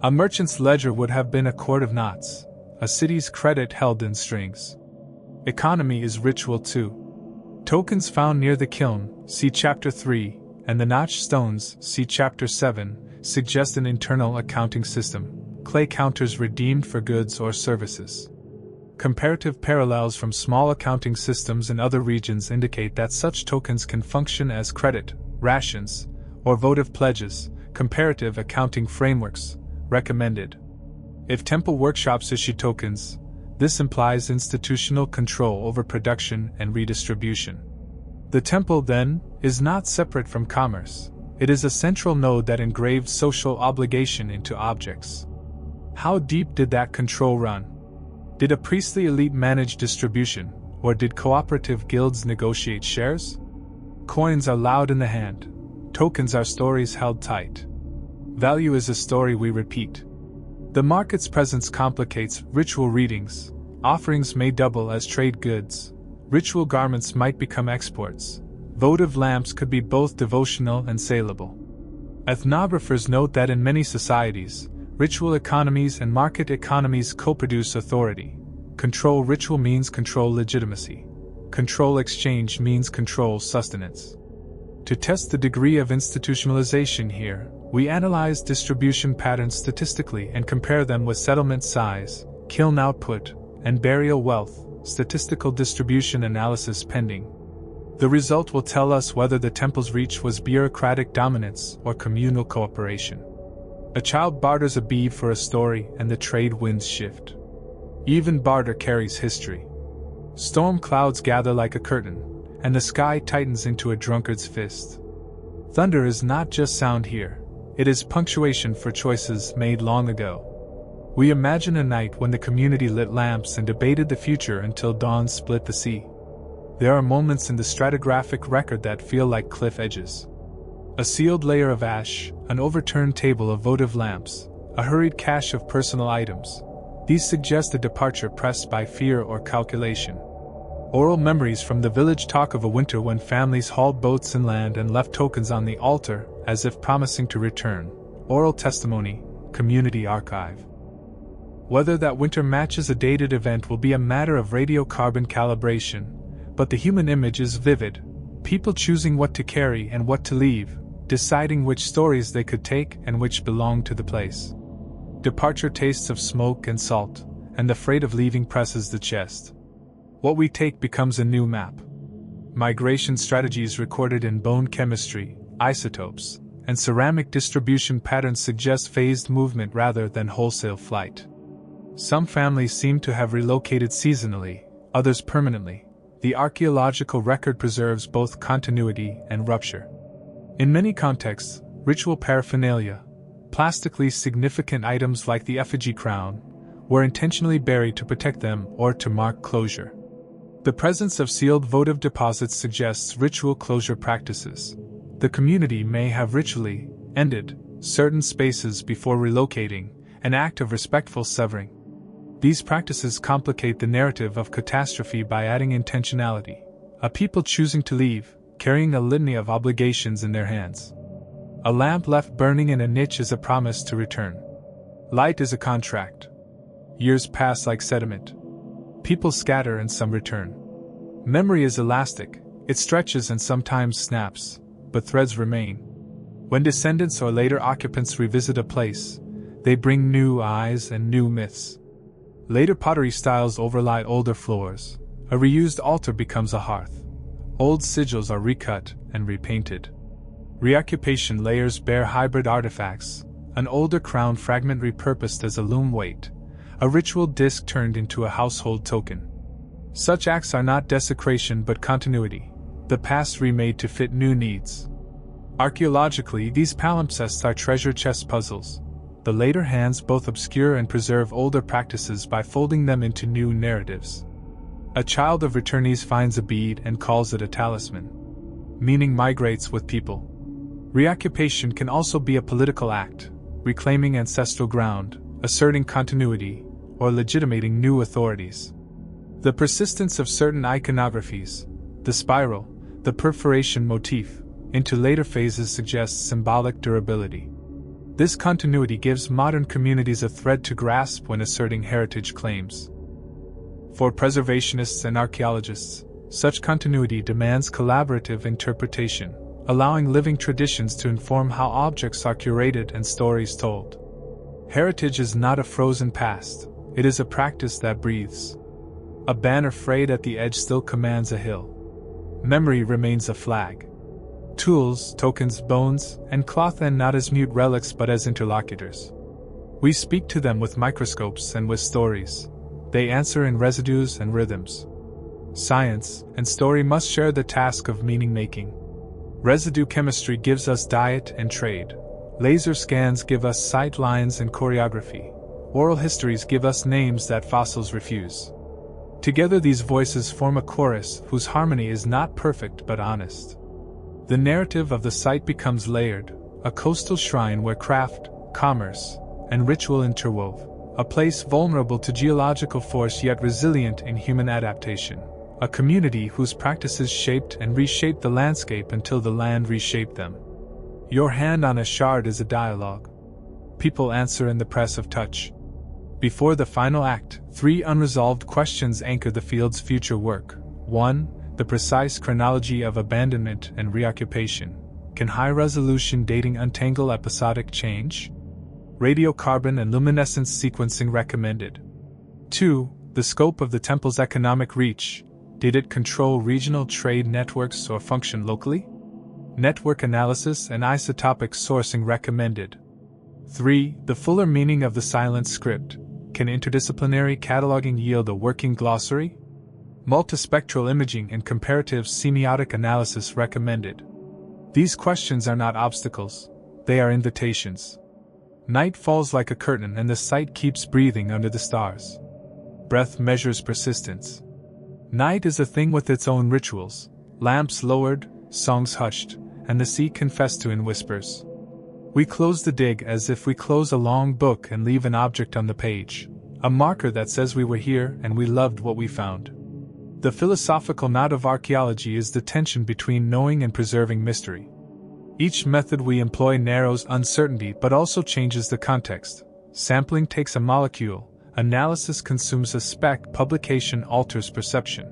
A merchant's ledger would have been a cord of knots, a city's credit held in strings. Economy is ritual too. Tokens found near the kiln, see Chapter 3, and the notched stones, see Chapter 7, suggest an internal accounting system, clay counters redeemed for goods or services. Comparative parallels from small accounting systems in other regions indicate that such tokens can function as credit, rations, or votive pledges. Comparative accounting frameworks recommended. If temple workshops issue tokens, This implies institutional control over production and redistribution. The temple, then, is not separate from commerce. It is a central node that engraved social obligation into objects. How deep did that control run? Did a priestly elite manage distribution, or did cooperative guilds negotiate shares? Coins are loud in the hand. Tokens are stories held tight. Value is a story we repeat. The market's presence complicates ritual readings. Offerings may double as trade goods. Ritual garments might become exports. Votive lamps could be both devotional and saleable. Ethnographers note that in many societies, ritual economies and market economies co-produce authority. Control ritual means control legitimacy. Control exchange means control sustenance. To test the degree of institutionalization here, we analyze distribution patterns statistically and compare them with settlement size, kiln output, and burial wealth, statistical distribution analysis pending. The result will tell us whether the temple's reach was bureaucratic dominance or communal cooperation. A child barters a bead for a story and the trade winds shift. Even barter carries history. Storm clouds gather like a curtain, and the sky tightens into a drunkard's fist. Thunder is not just sound here, it is punctuation for choices made long ago. We imagine a night when the community lit lamps and debated the future until dawn split the sea. There are moments in the stratigraphic record that feel like cliff edges. A sealed layer of ash, an overturned table of votive lamps, a hurried cache of personal items. These suggest a departure pressed by fear or calculation. Oral memories from the village talk of a winter when families hauled boats inland and left tokens on the altar, as if promising to return. Oral testimony, community archive. Whether that winter matches a dated event will be a matter of radiocarbon calibration, but the human image is vivid, people choosing what to carry and what to leave, deciding which stories they could take and which belonged to the place. Departure tastes of smoke and salt, and the freight of leaving presses the chest. What we take becomes a new map. Migration strategies recorded in bone chemistry, isotopes, and ceramic distribution patterns suggest phased movement rather than wholesale flight. Some families seem to have relocated seasonally, others permanently. The archaeological record preserves both continuity and rupture. In many contexts, ritual paraphernalia, plastically significant items like the effigy crown, were intentionally buried to protect them or to mark closure. The presence of sealed votive deposits suggests ritual closure practices. The community may have ritually ended certain spaces before relocating, an act of respectful severing. These practices complicate the narrative of catastrophe by adding intentionality. A people choosing to leave, carrying a litany of obligations in their hands. A lamp left burning in a niche is a promise to return. Light is a contract. Years pass like sediment. People scatter and some return. Memory is elastic, it stretches and sometimes snaps, but threads remain. When descendants or later occupants revisit a place, they bring new eyes and new myths. Later pottery styles overlie older floors. A reused altar becomes a hearth. Old sigils are recut and repainted. Reoccupation layers bear hybrid artifacts, an older crown fragment repurposed as a loom weight, a ritual disc turned into a household token. Such acts are not desecration but continuity, the past remade to fit new needs. Archaeologically, these palimpsests are treasure chest puzzles. The later hands both obscure and preserve older practices by folding them into new narratives. A child of returnees finds a bead and calls it a talisman. Meaning migrates with people. Reoccupation can also be a political act, reclaiming ancestral ground, asserting continuity, or legitimating new authorities. The persistence of certain iconographies, the spiral, the perforation motif, into later phases suggests symbolic durability. This continuity gives modern communities a thread to grasp when asserting heritage claims. For preservationists and archaeologists, such continuity demands collaborative interpretation, allowing living traditions to inform how objects are curated and stories told. Heritage is not a frozen past, it is a practice that breathes. A banner frayed at the edge still commands a hill. Memory remains a flag. Tools, tokens, bones, and cloth end not as mute relics but as interlocutors. We speak to them with microscopes and with stories. They answer in residues and rhythms. Science and story must share the task of meaning-making. Residue chemistry gives us diet and trade. Laser scans give us sight lines and choreography. Oral histories give us names that fossils refuse. Together these voices form a chorus whose harmony is not perfect but honest. The narrative of the site becomes layered, a coastal shrine where craft, commerce, and ritual interwove, a place vulnerable to geological force yet resilient in human adaptation, a community whose practices shaped and reshaped the landscape until the land reshaped them. Your hand on a shard is a dialogue. People answer in the press of touch. Before the final act, 3 unresolved questions anchor the field's future work. 1. The precise chronology of abandonment and reoccupation. Can high-resolution dating untangle episodic change? Radiocarbon and luminescence sequencing recommended. 2. The scope of the temple's economic reach. Did it control regional trade networks or function locally? Network analysis and isotopic sourcing recommended. 3. The fuller meaning of the silent script. Can interdisciplinary cataloging yield a working glossary? Multispectral imaging and comparative semiotic analysis recommended. These questions are not obstacles, they are invitations. Night falls like a curtain and the site keeps breathing under the stars. Breath measures persistence. Night is a thing with its own rituals, lamps lowered, songs hushed, and the sea confessed to in whispers. We close the dig as if we close a long book and leave an object on the page, a marker that says we were here and we loved what we found. The philosophical knot of archaeology is the tension between knowing and preserving mystery. Each method we employ narrows uncertainty but also changes the context. Sampling takes a molecule, analysis consumes a speck, publication alters perception.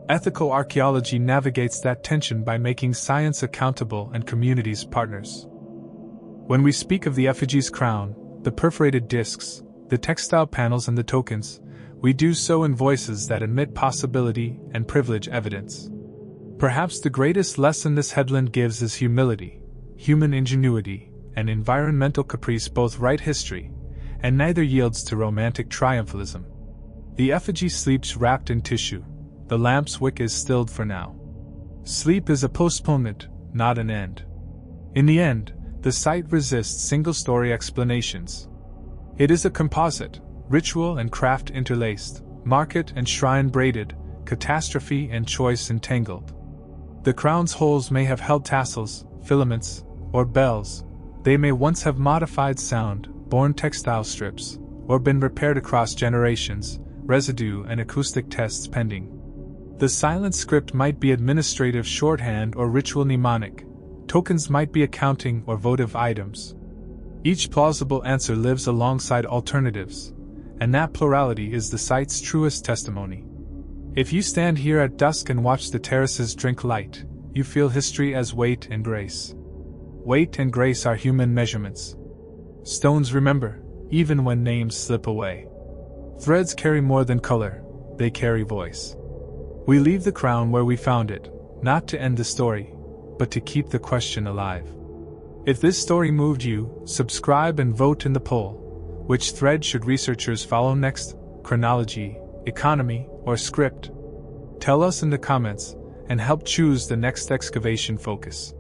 Ethical archaeology navigates that tension by making science accountable and communities partners. When we speak of the effigy's crown, the perforated discs, the textile panels and the tokens, we do so in voices that admit possibility and privilege evidence. Perhaps the greatest lesson this headland gives is humility, human ingenuity, and environmental caprice both write history, and neither yields to romantic triumphalism. The effigy sleeps wrapped in tissue, the lamp's wick is stilled for now. Sleep is a postponement, not an end. In the end, the site resists single-story explanations. It is a composite, ritual and craft interlaced, market and shrine braided, catastrophe and choice entangled. The crown's holes may have held tassels, filaments, or bells. They may once have modified sound, borne textile strips, or been repaired across generations, residue and acoustic tests pending. The silent script might be administrative shorthand or ritual mnemonic. Tokens might be accounting or votive items. Each plausible answer lives alongside alternatives, and that plurality is the site's truest testimony. If you stand here at dusk and watch the terraces drink light, you feel history as weight and grace. Weight and grace are human measurements. Stones remember, even when names slip away. Threads carry more than color, they carry voice. We leave the crown where we found it, not to end the story, but to keep the question alive. If this story moved you, subscribe and vote in the poll. Which thread should researchers follow next? Chronology, economy, or script? Tell us in the comments, and help choose the next excavation focus.